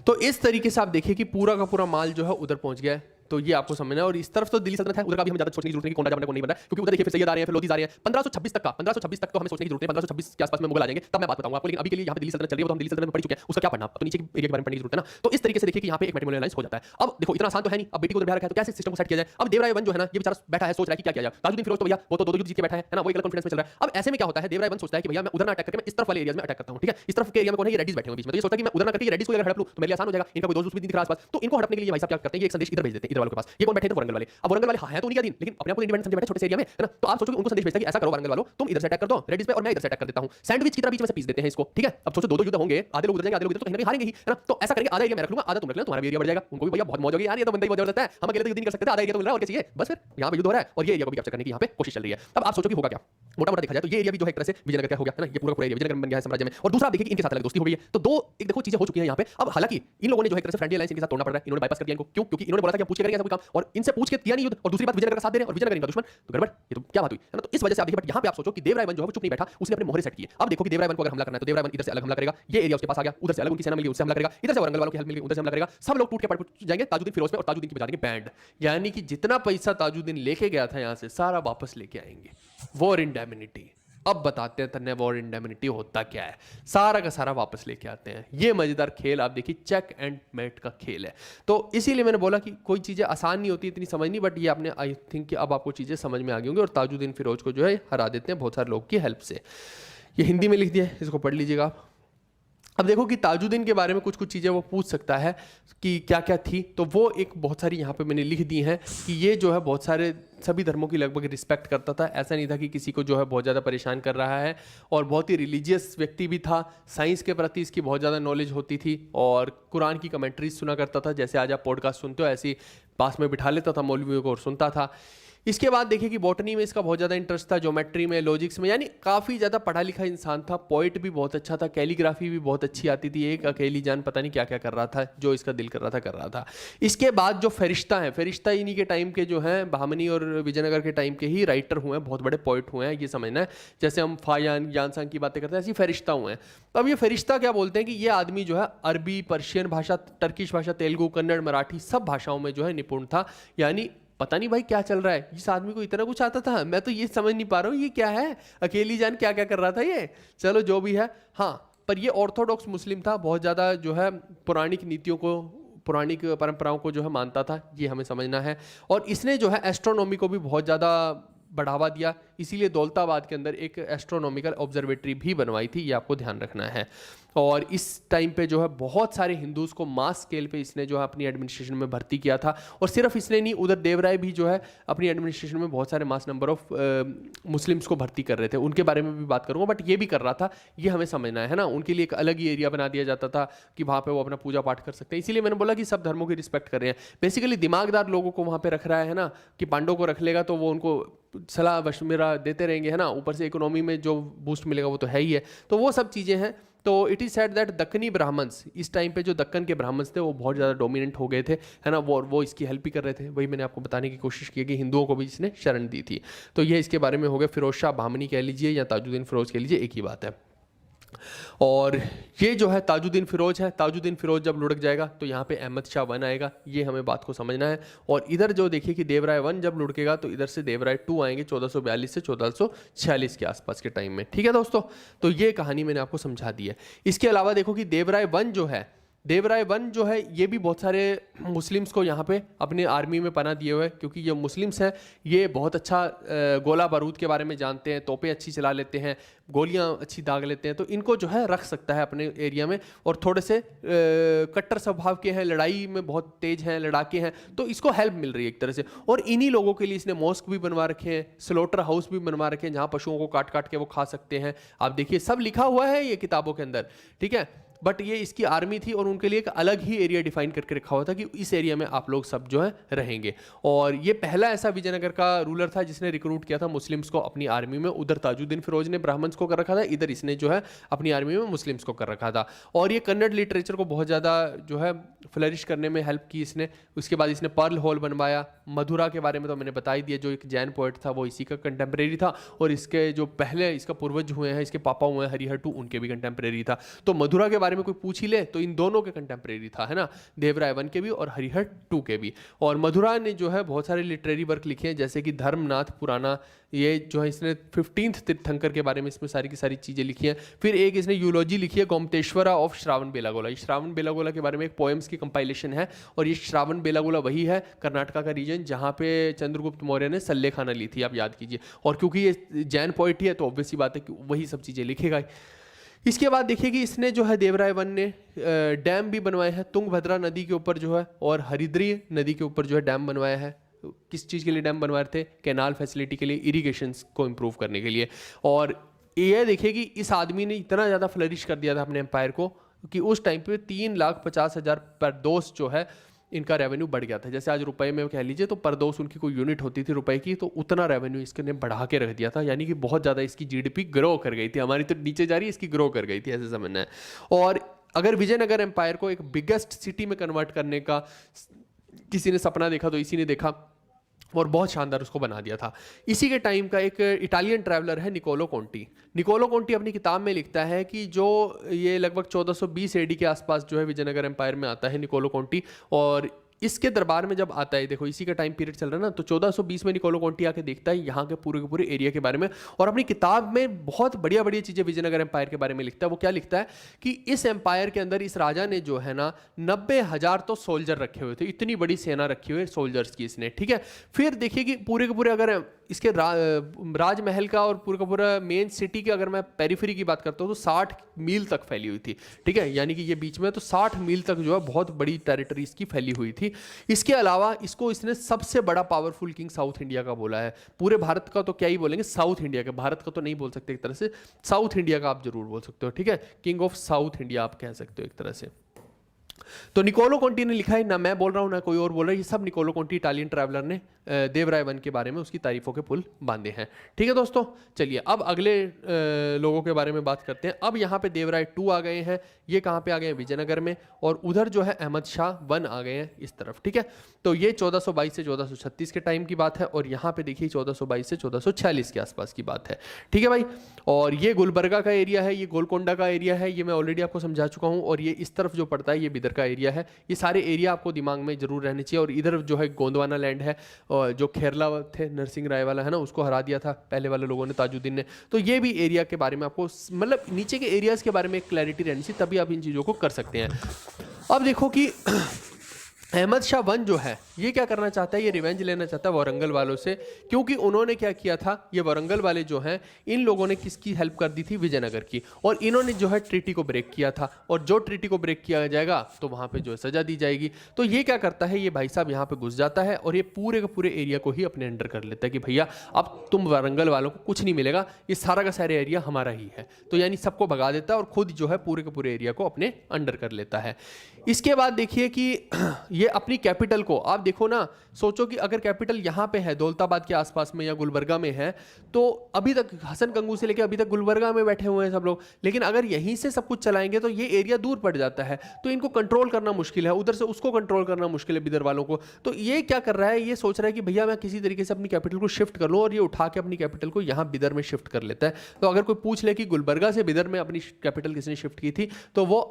तो इस तरीके से आप देखिए कि पूरा का पूरा माल जो है उधर पहुंच गया है। तो ये आपको समझना है, और इस तरफ तो दिल्ली सल्तनत है, उधर का भी हमें ज्यादा सोचने की जरूरत नहीं कि कौन राजा बना कौन नहीं बना, क्योंकि उधर देखिए फिर सैयद आ रहे हैं, फिर लोधी आ रहे हैं। 1526 तक का, 1526 तक तो हमें सोचने की जरूरत है, 1526 के आसपास में मुगल आ जाएंगे, तब मैं बात बताऊंगा आपको। लेकिन अभी के लिए यहाँ पे दिल्ली सल्तनत चल रही है, वो तो हम दिल्ली सल्तनत में पढ़ चुके हैं, उसका क्या पढ़ना, तो नीचे के एरिया के बारे में पढ़ने की जरूरत है ना। तो इस तरीके से देखिए कि यहाँ पे एक मैट्रिमोनियल अलायंस हो जाता है। अब देखो इतना आसान तो है नहीं, अब बेटी को उधर बिठा रखा है, तो कैसे सिस्टम को सेट किया जाए। अब देवराय वन जो है ना, ये बेचारा बैठा है, सोच रहा है कि क्या किया जाए। ताजुद्दीन फिरोज तो भैया वो तो दो युद्ध जीत के बैठा है ना, वो एक अलग कॉन्फिडेंस में चल रहा है। अब ऐसे में क्या होता है, देवराय वन सोचता है कि भैया मैं उधर ना अटैक करके मैं इस तरफ वाले एरिया में अटैक करता हूं, ठीक है। इस तरफ के एरिया में कौन है, ये रेड्डीज बैठे हुए बीच में, तो ये सोचता है कि मैं उधर ना करके ये रेड्डीज को अगर हड़प लूं तो मेरे लिए आसान हो जाएगा, इनका कोई दोस्त भी नहीं दिख रहा आसपास, तो इनको हड़पने के लिए भाई साहब क्या करते हैं, ये एक संदेश इधर भेज देते हैं, इधर वालों के पास। ये कौन बैठे थे, वारंगल वाले। अब वारंगल वाले है तो उनका दिन, लेकिन अपने आप को इंडिपेंडेंट समझे बैठे छोटे से एरिया में, है ना। तो आप सोचो कि उनको संदेश भेजते हैं कि ऐसा करो वारंगल वालों, तुम इधर से अटैक कर दो रेड्डीज पे, और मैं इधर से अटैक कर देता हूं, सैंडविच की तरह बीच में से पीस देते हैं इसको, ठीक है। अब सोचो दो दो युद्ध होंगे, आधे लोग उधर जाएंगे, आधे लोग इधर, तो कहीं ना कहीं हारेंगे ही, है ना। तो ऐसा करके आधा एरिया मैं रख लूंगा, आधा तुम रख लेना, तुम्हारा भी एरिया बढ़ जाएगा। उनको भी भैया बहुत मौज होगी यार, ये तो बंदा ही बहुत जबरदस्त है, हम अकेले तो युद्ध नहीं कर सकते थे, आधा एरिया तो मिल रहा है और क्या चाहिए, बस फिर यहाँ पे युद्ध हो रहा है और ये एरिया को भी कैप्चर करने की यहाँ पे कोशिश चल रही है। अब आप सोचो कि होगा क्या, मोटा मोटा देखा जाए तो ये एरिया भी जो है एक तरह से विजयनगर का हो गया, है ना, ये पूरा एरिया विजयनगर बन गया है साम्राज्य में। और दूसरा आप देखिए कि इनके साथ अलग दोस्ती हो गई है, तो दो एक देखो चीजें हो चुकी हैं यहाँ पे। अब हालांकि इन लोगों ने जो है एक तरह से फ्रेंडली अलायंस इनके साथ तोड़ना पड़ रहा है, इन्होंने बाईपास कर दिया इनको, क्यों, क्योंकि इन्होंने बोला था कि हम पूछ के करेंगे ऐसा कोई काम, और इनसे पूछ के किया नहीं युद्ध, और दूसरी बात विजयनगर का साथ दे रहे हैं, और विजयनगर इनका दुश्मन, तो गड़बड़, ये तो क्या बात हुई, है ना। तो इस वजह से आप देखिए, बट यहाँ पे आप सोचो कि देवराय वन जो है वो चुप नहीं बैठा, उसने अपने मोहरे सेट किए। अब देखो कि देवराय वन को अगर हमला करना है तो देवराय वन इधर से अलग हमला करेगा, ये एरिया उसके पास आ गया, उधर से अलग उनकी सेना मिली, उससे हमला करेगा, इधर से वारंगल वालों की हेल्प मिली, उधर से हमला करेगा, सब लोग टूट के पड़ जाएंगे ताजुद्दीन फिरोज पे, और ताजुद्दीन की बजा देंगे बैंड। यानी कि जितना पैसा ताजुद्दीन लेके गया था यहाँ से सारा वापस लेके आएंगे। वॉर इंडेमिनिटी, अब बताते हैं तन्ने वॉर इंडेमिनिटी होता क्या है, सारा का सारा वापस लेके आते हैं। ये मजेदार खेल आप देखिए, चेक एंड मेट का खेल है। तो इसीलिए मैंने बोला कि कोई चीजें आसान नहीं होती इतनी समझनी, बट ये आपने आई थिंक कि अब आपको चीजें समझ में आ गई होंगी, और ताजुद्दीन फिरोज को जो है हरा देते हैं बहुत सारे लोग की हेल्प से। ये हिंदी में लिख दिया है, इसको पढ़ लीजिएगा आप। अब देखो कि ताजुद्दीन के बारे में कुछ कुछ चीज़ें वो पूछ सकता है कि क्या क्या थी, तो वो एक बहुत सारी यहाँ पे मैंने लिख दी हैं कि ये जो है बहुत सारे सभी धर्मों की लगभग रिस्पेक्ट करता था, ऐसा नहीं था कि किसी को जो है बहुत ज़्यादा परेशान कर रहा है, और बहुत ही रिलीजियस व्यक्ति भी था, साइंस के प्रति इसकी बहुत ज़्यादा नॉलेज होती थी, और कुरान की कमेंट्रीज सुना करता था, जैसे आज आप पॉडकास्ट सुनते हो ऐसे पास में बिठा लेता था मौलवियों को और सुनता था। इसके बाद देखिए कि बॉटनी में इसका बहुत ज़्यादा इंटरेस्ट था, ज्योमेट्री में, लॉजिक्स में, यानी काफ़ी ज़्यादा पढ़ा लिखा इंसान था। पोइट भी बहुत अच्छा था, कैलीग्राफी भी बहुत अच्छी आती थी, एक अकेली जान पता नहीं क्या क्या कर रहा था, जो इसका दिल कर रहा था। इसके बाद जो फरिश्ता हैं, फरिश्ता इन्हीं के टाइम के जो हैं, बहामनी और विजयनगर के टाइम के ही राइटर हुए हैं, बहुत बड़े पोइट हुए हैं, ये समझना है। जैसे हम फायान यानसांग की बातें करते हैं, ऐसी फरिश्ता हुए हैं। अब ये फरिश्ता क्या बोलते हैं कि ये आदमी जो है अरबी, पर्शियन भाषा, टर्किश भाषा, तेलुगु, कन्नड़, मराठी सब भाषाओं में जो है निपुण था। यानी पता नहीं भाई क्या चल रहा है, इस आदमी को इतना कुछ आता था, मैं तो ये समझ नहीं पा रहा हूँ ये क्या है, अकेली जान क्या क्या कर रहा था ये। चलो जो भी है, हाँ, पर ये ऑर्थोडॉक्स मुस्लिम था, बहुत ज़्यादा जो है पौराणिक नीतियों को, पौराणिक परंपराओं को जो है मानता था, ये हमें समझना है। और इसने जो है एस्ट्रोनॉमी को भी बहुत ज़्यादा बढ़ावा दिया, इसीलिए दौलताबाद के अंदर एक एस्ट्रोनॉमिकल ऑब्जर्वेटरी भी बनवाई थी, ये आपको ध्यान रखना है। और इस टाइम पे जो है बहुत सारे हिंदूज़ को मास स्केल पे इसने जो है अपनी एडमिनिस्ट्रेशन में भर्ती किया था। और सिर्फ इसने नहीं, उधर देवराय भी जो है अपनी एडमिनिस्ट्रेशन में बहुत सारे मास नंबर ऑफ मुस्लिम्स को भर्ती कर रहे थे, उनके बारे में भी बात करूँगा, बट ये भी कर रहा था, ये हमें समझना है ना। उनके लिए एक अलग ही एरिया बना दिया जाता था कि वहाँ पर वो अपना पूजा पाठ कर सकते हैं, इसीलिए मैंने बोला कि सब धर्मों की रिस्पेक्ट कर रहे हैं। बेसिकली दिमागदार लोगों को वहाँ पर रख रहा है ना, कि पांडवों को रख लेगा तो वो उनको सलाह मशवरा वगैरह देते रहेंगे, है ना, ऊपर से इकोनॉमी में जो बूस्ट मिलेगा वो तो है ही है। तो वो सब चीज़ें हैं। तो it is said that Deccani Brahmans, इस टाइम पे जो दक्कन के ब्राह्मण्स थे वो बहुत ज़्यादा डोमिनेंट हो गए थे, है ना, वो इसकी हेल्प भी कर रहे थे। वही मैंने आपको बताने की कोशिश की कि हिंदुओं को भी इसने शरण दी थी। तो ये इसके बारे में हो गया। फिरोज शाह बहमनी कह लीजिए या ताजुद्दीन फिरोज कह लीजिए, एक ही बात है। और ये जो है ताजुद्दीन फिरोज है, ताजुद्दीन फिरोज जब लुढ़क जाएगा तो यहाँ पे अहमद शाह वन आएगा, ये हमें बात को समझना है। और इधर जो देखिए कि देवराय वन जब लुढ़केगा तो इधर से देवराय टू आएंगे 1442 से 1446 के आसपास के टाइम में। ठीक है दोस्तों, तो ये कहानी मैंने आपको समझा दी है। इसके अलावा देखो कि देवराय वन जो है, देवराय वन जो है ये भी बहुत सारे मुस्लिम्स को यहाँ पे अपने आर्मी में पनाह दिए हुए हैं, क्योंकि ये मुस्लिम्स हैं, ये बहुत अच्छा गोला बारूद के बारे में जानते हैं, तोपें अच्छी चला लेते हैं, गोलियाँ अच्छी दाग लेते हैं, तो इनको जो है रख सकता है अपने एरिया में। और थोड़े से कट्टर स्वभाव के हैं, लड़ाई में बहुत तेज हैं, लड़ाके हैं, तो इसको हेल्प मिल रही है एक तरह से। और इन्हीं लोगों के लिए इसने मॉस्क भी बनवा रखे हैं, स्लोटर हाउस भी बनवा रखे हैं, जहाँ पशुओं को काट काट के वो खा सकते हैं। आप देखिए सब लिखा हुआ है ये किताबों के अंदर, ठीक है। बट ये इसकी आर्मी थी और उनके लिए एक अलग ही एरिया डिफाइन करके रखा हुआ था कि इस एरिया में आप लोग सब जो है रहेंगे। और ये पहला ऐसा विजयनगर का रूलर था जिसने रिक्रूट किया था मुस्लिम्स को अपनी आर्मी में। उधर ताजुद्दीन फिरोज ने ब्राह्मण्स को कर रखा था, इधर इसने जो है अपनी आर्मी में मुस्लिम्स को कर रखा था। और ये कन्नड़ लिटरेचर को बहुत ज़्यादा जो है फ्लरिश करने में हेल्प की इसने। उसके बाद इसने पर्ल हॉल बनवाया। मधुरा के बारे में तो मैंने बता ही दिया, जो एक जैन पोएट था वो इसी का कंटेम्प्रेरी था। और इसके जो पहले इसका पूर्वज हुए हैं, इसके पापा हुए हैं हरिहर टू, उनके भी कंटेम्प्रेरी था। तो मधुरा के बारे में कोई पूछ ही ले तो इन दोनों के कंटेम्प्रेरी था, है ना, देवराय वन के भी और हरिहर टू के भी। और मधुरा ने जो है बहुत सारे लिटरेरी वर्क लिखे हैं, जैसे कि धर्मनाथ पुराना, ये जो है इसने 15th तीर्थंकर के बारे में इसमें सारी की सारी चीज़ें लिखी हैं। फिर एक इसने यूलॉजी लिखी है गोमतेश्वरा ऑफ श्रावण बेलागोला। ये श्रावण बेलागोला के बारे में एक पोएम्स की कंपाइलेशन है। और ये श्रावण बेलागोला वही है कर्नाटका का रीजन जहाँ पे चंद्रगुप्त मौर्य ने सल्ले खाना ली थी, आप याद कीजिए। और क्योंकि ये जैन पोइट ही है तो ऑब्वियस सी बात है कि वही सब चीज़ें लिखेगा। इसके बाद देखिए कि इसने जो है देवराय वन ने डैम भी बनवाए हैं तुंगभद्रा नदी के ऊपर जो है, और हरिद्री नदी के ऊपर जो है डैम बनवाया है। किस चीज़ के लिए डैम बनवाए थे? कैनाल फैसिलिटी के लिए, इरिगेशन को इम्प्रूव करने के लिए। और ये देखिए कि इस आदमी ने इतना ज़्यादा फ्लरिश कर दिया था अपने एम्पायर को कि उस टाइम पे 3,50,000 पर डोज जो है इनका रेवेन्यू बढ़ गया था। जैसे आज रुपए में कह लीजिए तो पर डोज उनकी कोई यूनिट होती थी रुपए की, तो उतना रेवेन्यू इसने बढ़ा के रख दिया था। यानी कि बहुत ज़्यादा इसकी जीडीपी ग्रो कर गई थी। हमारी तो नीचे जा रही है, इसकी ग्रो कर गई थी, ऐसे समझना है। और अगर विजयनगर एम्पायर को एक बिगेस्ट सिटी में कन्वर्ट करने का किसी ने सपना देखा तो इसी ने देखा, और बहुत शानदार उसको बना दिया था। इसी के टाइम का एक इटालियन ट्रैवलर है निकोलो कोंटी। निकोलो कोंटी अपनी किताब में लिखता है कि जो ये लगभग 1420 एडी के आसपास जो है विजयनगर एम्पायर में आता है निकोलो कोंटी। और इसके दरबार में जब आता है, देखो इसी का टाइम पीरियड चल रहा है ना, तो 1420 में निकोलो कोंटी आके देखता है यहाँ के पूरे एरिया के बारे में। और अपनी किताब में बहुत बढ़िया बढ़िया चीज़ें विजयनगर एम्पायर के बारे में लिखता है। वो क्या लिखता है कि इस एम्पायर के अंदर इस राजा ने जो है ना 90,000 तो सोल्जर रखे हुए थे, इतनी बड़ी सेना रखी हुई है सोल्जर्स की इसने, ठीक है। फिर देखिए कि पूरे के पूरे अगर इसके राजमहल का और पूरा का पूरा मेन सिटी के अगर मैं पेरिफेरी की बात करता हूँ तो 60 मील तक फैली हुई थी, ठीक है। यानी कि ये बीच में तो 60 मील तक जो है बहुत बड़ी टेरिटरी इसकी फैली हुई थी। इसके अलावा इसको इसने सबसे बड़ा पावरफुल किंग साउथ इंडिया का बोला है। पूरे भारत का तो क्या ही बोलेंगे, साउथ इंडिया का, भारत का तो नहीं बोल सकते एक तरह से, साउथ इंडिया का आप जरूर बोल सकते हो, ठीक है। किंग ऑफ साउथ इंडिया आप कह सकते हो एक तरह से। तो निकोलो कोंटी ने लिखा है, ना मैं बोल रहा हूँ ना कोई और बोल रहा है, ये सब निकोलो कोंटी इटालियन ट्रैवलर ने देवराय वन के बारे में उसकी तारीफों के पुल बांधे हैं, ठीक है दोस्तों। चलिए अब अगले लोगों के बारे में बात करते हैं। अब यहाँ पे देवराय टू आ गए हैं, ये कहाँ पे आ गए हैं? विजयनगर में। और उधर जो है अहमद शाह वन आ गए हैं इस तरफ, ठीक है। तो ये 1422 से 1436 के टाइम की बात है, और यहाँ पे देखिए 1422 से 1446 के आसपास की बात है, ठीक है भाई। और ये गुलबर्गा का एरिया है, ये गोलकोंडा का एरिया है, ये मैं ऑलरेडी आपको समझा चुका हूँ। और ये इस तरफ जो पड़ता है ये बिदर का एरिया है। ये सारे एरिया आपको दिमाग में जरूर रहने चाहिए। और इधर जो है गोंदवाना लैंड है, और जो खेरला थे नरसिंह राय वाला है ना, उसको हरा दिया था पहले वाले लोगों ने, ताजुद्दीन ने। तो ये भी एरिया के बारे में आपको मतलब नीचे के एरियाज के बारे में एक क्लैरिटी रहनी चाहिए, तभी आप इन चीज़ों को कर सकते हैं। अब देखो कि अहमद शाह वन जो है ये क्या करना चाहता है, ये रिवेंज लेना चाहता है वारंगल वालों से, क्योंकि उन्होंने क्या किया था, ये वारंगल वाले जो हैं इन लोगों ने किसकी हेल्प कर दी थी? विजयनगर की। और इन्होंने जो है ट्रीटी को ब्रेक किया था, और जो ट्रीटी को ब्रेक किया जाएगा तो वहाँ पे जो सजा दी जाएगी। तो ये क्या करता है, ये भाई साहब यहाँ पे घुस जाता है और ये पूरे के पूरे एरिया को ही अपने अंडर कर लेता है कि भैया अब तुम वारंगल वालों को कुछ नहीं मिलेगा, ये सारा का सारा एरिया हमारा ही है। तो यानी सबको भगा देता है और खुद जो है पूरे के पूरे एरिया को अपने अंडर कर लेता है। इसके बाद देखिए कि ये अपनी कैपिटल को, आप देखो ना, सोचो कि अगर कैपिटल यहाँ पे है दौलताबाद के आसपास में या गुलबर्गा में है, तो अभी तक हसन गंगू से लेके अभी तक गुलबर्गा में बैठे हुए हैं सब लोग, लेकिन अगर यहीं से सब कुछ चलाएंगे तो ये एरिया दूर पड़ जाता है, तो इनको कंट्रोल करना मुश्किल है, उधर से उसको कंट्रोल करना मुश्किल है बिदर वालों को। तो ये क्या कर रहा है, ये सोच रहा है कि भैया मैं किसी तरीके से अपनी कैपिटल को शिफ्ट कर लूँ, और ये उठा के अपनी कैपिटल को यहाँ बिदर में शिफ्ट कर लेता है। तो अगर कोई पूछ ले कि गुलबर्गा से बिदर में अपनी कैपिटल किसने शिफ्ट की थी, तो वो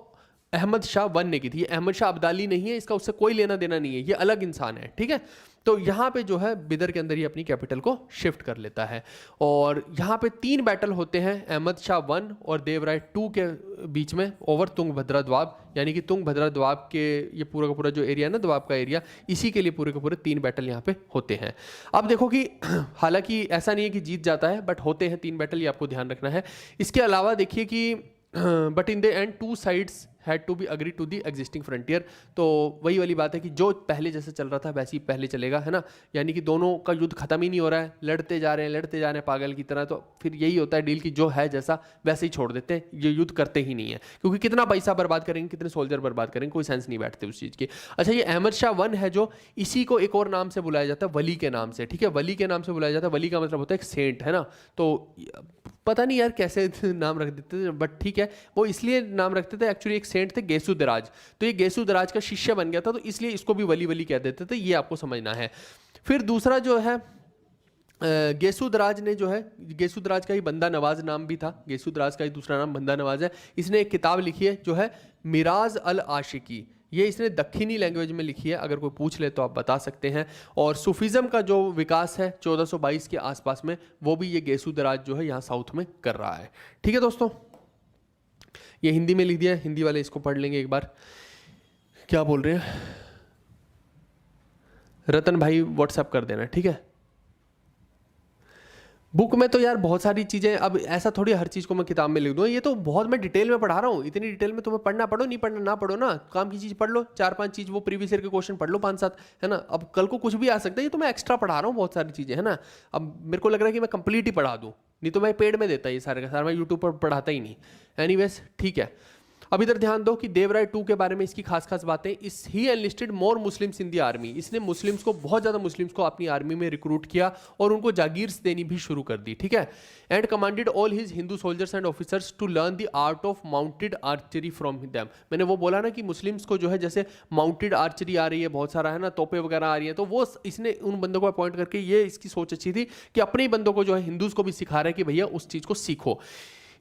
अहमद शाह वन ने की थी। अहमद शाह अब्दाली नहीं है, इसका उससे कोई लेना देना नहीं है, ये अलग इंसान है, ठीक है। तो यहाँ पे जो है बिदर के अंदर ही अपनी कैपिटल को शिफ्ट कर लेता है। और यहाँ पे 3 बैटल होते हैं अहमद शाह 1 और देवराय 2 के बीच में ओवर तुंगभद्रा द्वाब, यानी कि तुंगभद्रा द्वाब के ये पूरा का पूरा जो एरिया है ना, द्वाब का एरिया, इसी के लिए पूरे के पूरे 3 बैटल यहाँ पे होते हैं। अब देखो कि हालांकि ऐसा नहीं है कि जीत जाता है, बट होते हैं 3 बैटल, ये आपको ध्यान रखना है। इसके अलावा देखिए कि but in the end 2 sides had to be agree to the existing frontier. तो वही वाली बात है कि जो पहले जैसे चल रहा था वैसे ही पहले चलेगा, है ना, यानी कि दोनों का युद्ध खत्म ही नहीं हो रहा है, लड़ते जा रहे हैं पागल की तरह। तो फिर यही होता है डील की जो है जैसा वैसे ही छोड़ देते हैं, ये युद्ध करते ही नहीं है, क्योंकि कितना पैसा बर्बाद करेंगे, कितने सोल्जर बर्बाद करेंगे, कोई सेंस नहीं बैठते उस चीज़ की। अच्छा, ये अहमद शाह 1 है जो, इसी को एक और नाम से बुलाया जाता है, वली के नाम से, ठीक है, वली के नाम से बुलाया जाता है। वली का मतलब होता है एक सेंट, है ना। तो पता नहीं यार कैसे नाम रख देते थे, बट ठीक है, वो इसलिए नाम रखते थे, एक्चुअली एक सेंट थे गेसुदराज, तो ये गेसुदराज का शिष्य बन गया था, तो इसलिए इसको भी वली वली कह देते थे, ये आपको समझना है। फिर दूसरा जो है गेसुदराज ने जो है, गेसुदराज का ही बंदा नवाज नाम भी था, गेसुदराज का ही दूसरा नाम बंदा नवाज है। इसने एक किताब लिखी है जो है मिराज अल आशिकी, ये इसने दक्षिणी लैंग्वेज में लिखी है, अगर कोई पूछ ले तो आप बता सकते हैं। और सूफीज़म का जो विकास है 1422 के आसपास में, वो भी ये गेसुदराज जो है यहाँ साउथ में कर रहा है। ठीक है दोस्तों, ये हिंदी में लिख दिया है, हिंदी वाले इसको पढ़ लेंगे एक बार, क्या बोल रहे हैं। रतन भाई व्हाट्सएप कर देना, ठीक है। बुक में तो यार बहुत सारी चीज़ें, अब ऐसा थोड़ी हर चीज़ को मैं किताब में लिख दूँ, ये तो बहुत मैं डिटेल में पढ़ा रहा हूँ, इतनी डिटेल में तुम्हें पढ़ना पढ़ो, नहीं पढ़ना ना पढ़ो ना, काम की चीज़ पढ़ लो, 4-5 चीज़ वो प्रीवियस ईयर के क्वेश्चन पढ़ लो 5-7, है ना। अब कल को कुछ भी आ सकता है, ये तो मैं एक्स्ट्रा पढ़ा रहा हूँ बहुत सारी चीज़ें, है ना। अब मेरे को लग रहा है कि मैं कंप्लीट ही पढ़ा दूँ, नहीं तो मैं पेड में देता ये सारे का सारा, मैं यूट्यूब पर पढ़ाता ही नहीं। एनीवेज ठीक है, अब इधर ध्यान दो कि देवराय 2 के बारे में इसकी खास खास बातें। इस ही enlisted more Muslims in the army, इसने मुस्लिम्स को, बहुत ज़्यादा मुस्लिम्स को अपनी आर्मी में रिक्रूट किया और उनको जागीर्स देनी भी शुरू कर दी, ठीक है। And commanded all his Hindu soldiers and officers to learn the art of mounted archery from them. मैंने वो बोला ना कि मुस्लिम्स को जो है जैसे माउंटेड आर्चरी आ रही है बहुत सारा, है ना, तोपे वगैरह आ रही है, तो वो इसने उन बंदों को अपॉइंट करके, ये इसकी सोच अच्छी थी कि अपने ही बंदों को जो है हिंदूज को भी सिखा रहा है कि भैया उस चीज़ को सीखो।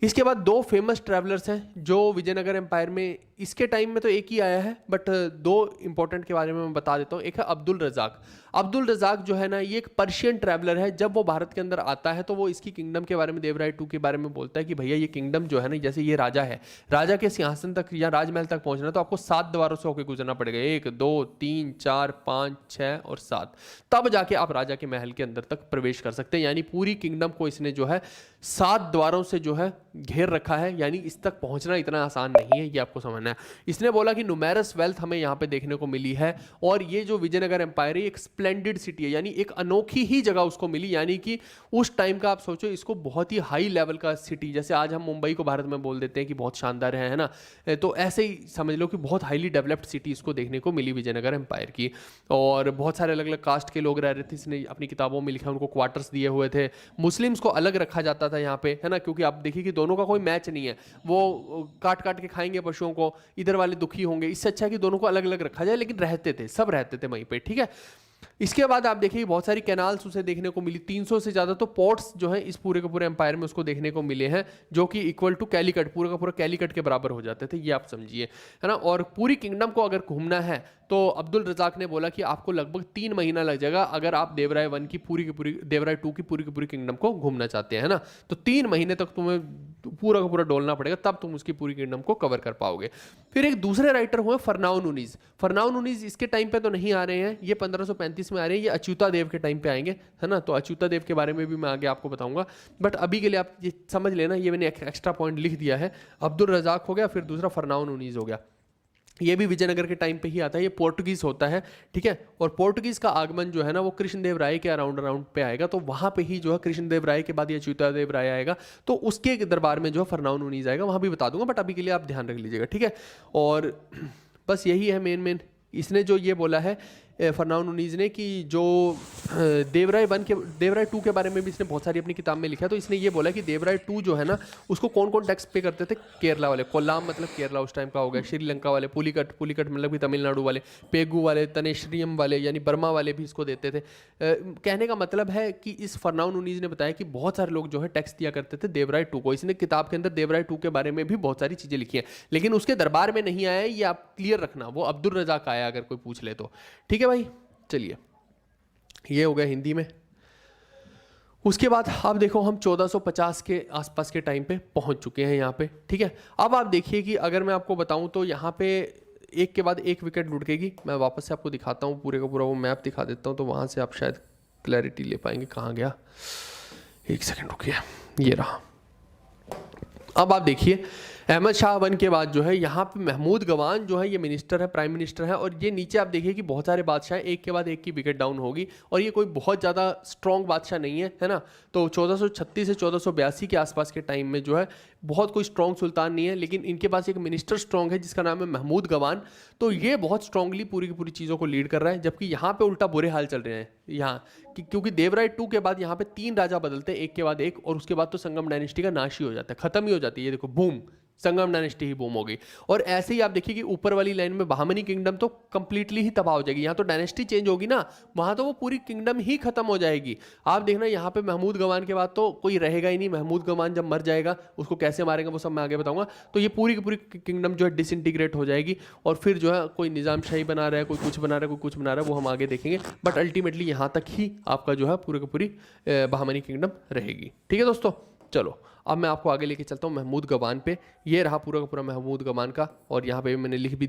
इसके बाद 2 फेमस ट्रैवलर्स हैं जो विजयनगर एम्पायर में, इसके टाइम में तो एक ही आया है, बट 2 इंपॉर्टेंट के बारे में मैं बता देता हूँ। एक है अब्दुल रज़ाक। अब्दुल रज़ाक जो है ना, ये एक पर्शियन ट्रैवलर है। जब वो भारत के अंदर आता है तो वो इसकी किंगडम के बारे में, देवराय 2 के बारे में बोलता है कि भैया ये किंगडम जो है ना, जैसे ये राजा है, राजा के सिंहासन तक या राजमहल तक पहुंचना तो आपको 7 द्वारों से होकर गुजरना पड़ेगा, 1 2 3 4 5 6 और 7, तब जाके आप राजा के महल के अंदर तक प्रवेश कर सकते हैं। यानी पूरी किंगडम को इसने जो है 7 द्वारों से जो है घेर रखा है, यानी इस तक पहुंचना इतना आसान नहीं है, ये आपको समझना है। इसने बोला कि नुमेरस वेल्थ हमें यहाँ पे देखने को मिली है, और ये जो विजयनगर एम्पायर है एक स्प्लेंडेड सिटी है, यानी एक अनोखी ही जगह उसको मिली। यानी कि उस टाइम का आप सोचो, इसको बहुत ही हाई लेवल का सिटी, जैसे आज हम मुंबई को भारत में बोल देते हैं कि बहुत शानदार है ना, तो ऐसे ही समझ लो कि बहुत हाईली डेवलप्ड सिटी इसको देखने को मिली विजयनगर एम्पायर की। और बहुत सारे अलग अलग कास्ट के लोग रह रहे थे, इसने अपनी किताबों में लिखा, उनको क्वार्टर्स दिए हुए थे। मुस्लिम्स को अलग रखा जाता था यहाँ पे, है ना, क्योंकि आप देखिए कि दोनों का कोई मैच नहीं है, वो काट काट के खाएंगे पशुओं को, इधर वाले दुखी होंगे, इससे अच्छा है कि दोनों को अलग अलग रखा जाए, लेकिन रहते थे, सब रहते थे वहीं पे, ठीक है। इसके बाद आप देखिए बहुत सारी कैनाल्स उसे देखने को मिली, 300 से ज़्यादा तो पोर्ट्स जो हैं इस पूरे के पूरे एम्पायर में उसको देखने को मिले हैं, जो कि इक्वल टू कैलीकट, पूरा का पूरा कैलीकट के बराबर हो जाते थे, ये आप समझिए, है ना। और पूरी किंगडम को अगर घूमना है तो अब्दुल रज़ाक ने बोला कि आपको लगभग 3 महीना लग जाएगा, अगर आप देवराय 1 की पूरी देवराय 2 की पूरी किंगडम को घूमना चाहते हैं, है ना। तो 3 महीने तक तुम्हें पूरा का पूरा डोलना पड़ेगा, तब तुम उसकी पूरी किंगडम को कवर कर पाओगे। फिर एक दूसरे राइटर हुए फरनाओ नूनीज। फरनाओ नूनीज इसके टाइम पे तो नहीं आ रहे हैं, ये 1535 में आ रहे हैं, ये अच्युता देव के टाइम पे आएंगे, है ना। तो अच्युता देव के बारे में भी मैं आगे आपको बताऊंगा, बट अभी के लिए आप ये समझ लेना, ये मैंने एक्स्ट्रा पॉइंट लिख दिया है। अब्दुल रज़ाक हो गया, फिर दूसरा फरनाओ नूनीज हो गया, ये भी विजयनगर के टाइम पे ही आता है, ये पोर्टुगीज होता है, ठीक है। और पोर्टुगीज का आगमन जो है ना वो कृष्णदेव राय के अराउंड पे आएगा, तो वहाँ पे ही जो है कृष्णदेव राय के बाद ये अच्युता देव राय आएगा, तो उसके दरबार में जो है फरनाओ नूनीज आएगा, वहाँ भी बता दूंगा, बट अभी के लिए आप ध्यान रख लीजिएगा, ठीक है। और बस यही है मेन इसने जो ये बोला है फरनाओ नुनीज ने कि जो देवराय 2 के बारे में भी इसने बहुत सारी अपनी किताब में लिखा है। तो इसने ये बोला कि देवराय 2 जो है ना, उसको कौन कौन टैक्स पे करते थे? केरला वाले, कोल्लाम मतलब केरला उस टाइम का हो गया, श्रीलंका वाले, पुलिकट मतलब कि तमिलनाडु वाले, पेगू वाले, तनेश्रियम वाले यानी बर्मा वाले भी इसको देते थे। कहने का मतलब है कि इस फरनाओ नुनीज ने बताया कि बहुत सारे लोग जो है टैक्स दिया करते थे देवराय 2 को। इसने किताब के अंदर देवराय 2 के बारे में भी बहुत सारी चीज़ें लिखी हैं, लेकिन उसके दरबार में नहीं आया है, ये आप क्लियर रखना। वो अब्दुल रज़ाक आया अगर कोई पूछ ले तो। ठीक है भाई, चलिए ये हो गया हिंदी में। उसके बाद आप देखो हम 1450 के आसपास के टाइम पे पहुंच चुके हैं यहाँ पे। ठीक है, अब आप देखिए कि अगर मैं आपको बताऊं तो यहाँ पे एक के बाद एक विकेट लुढ़केगी। मैं वापस से आपको दिखाता हूँ पूरे का पूरा वो मैप दिखा देता हूँ, तो वहाँ से आप शायद क्लैरिटी ले पाएंगे। कहाँ गया, एक सेकेंड रुकिए, ये रहा। अब आप देखिए अहमद शाह 1 के बाद जो है यहाँ पे महमूद गवान जो है ये मिनिस्टर है, प्राइम मिनिस्टर है। और ये नीचे आप देखिए कि बहुत सारे बादशाह एक के बाद एक की विकेट डाउन होगी, और ये कोई बहुत ज़्यादा स्ट्रॉन्ग बादशाह नहीं है ना। तो 1436 से 1482 के आसपास के टाइम में जो है बहुत कोई स्ट्रॉन्ग सुल्तान नहीं है, लेकिन इनके पास एक मिनिस्टर स्ट्रॉन्ग है जिसका नाम है महमूद गवान। तो ये बहुत स्ट्रांगली पूरी की पूरी चीज़ों को लीड कर रहा है, जबकि यहाँ पे उल्टा बुरे हाल चल रहे हैं यहाँ, क्योंकि देवराय 2 के बाद यहाँ पे 3 राजा बदलते हैं एक के बाद एक, और उसके बाद तो संगम डायनेस्टी का नाश ही हो जाता है, खत्म ही हो जाती है। ये देखो बूम, संगम डायनेस्टी ही बूम हो गई। और ऐसे ही आप देखिए कि ऊपर वाली लाइन में बहामनी किंगडम तो कंप्लीटली ही तबाह हो जाएगी। यहाँ तो डायनेस्टी चेंज होगी ना, वहाँ तो वो पूरी किंगडम ही खत्म हो जाएगी। आप देखना यहाँ पे महमूद गवान के बाद तो कोई रहेगा ही नहीं। महमूद गवान जब मर जाएगा उसको कैसे मारेंगे वो सब मैं आगे बताऊंगा। तो ये पूरी की पूरी किंगडम जो है डिसइंटीग्रेट हो जाएगी, और फिर जो है कोई निज़ाम शाही बना रहा है, कोई कुछ बना रहा है, कोई कुछ बना रहा है, वो हम आगे देखेंगे। बट अल्टीमेटली यहाँ तक ही आपका जो है पूरी की पूरी बहामनी किंगडम रहेगी। ठीक है दोस्तों, चलो अब मैं आपको आगे लेके चलता हूँ महमूद गवान पे। ये रहा पूरा का पूरा महमूद गवान का, और यहाँ पे मैंने लिख भी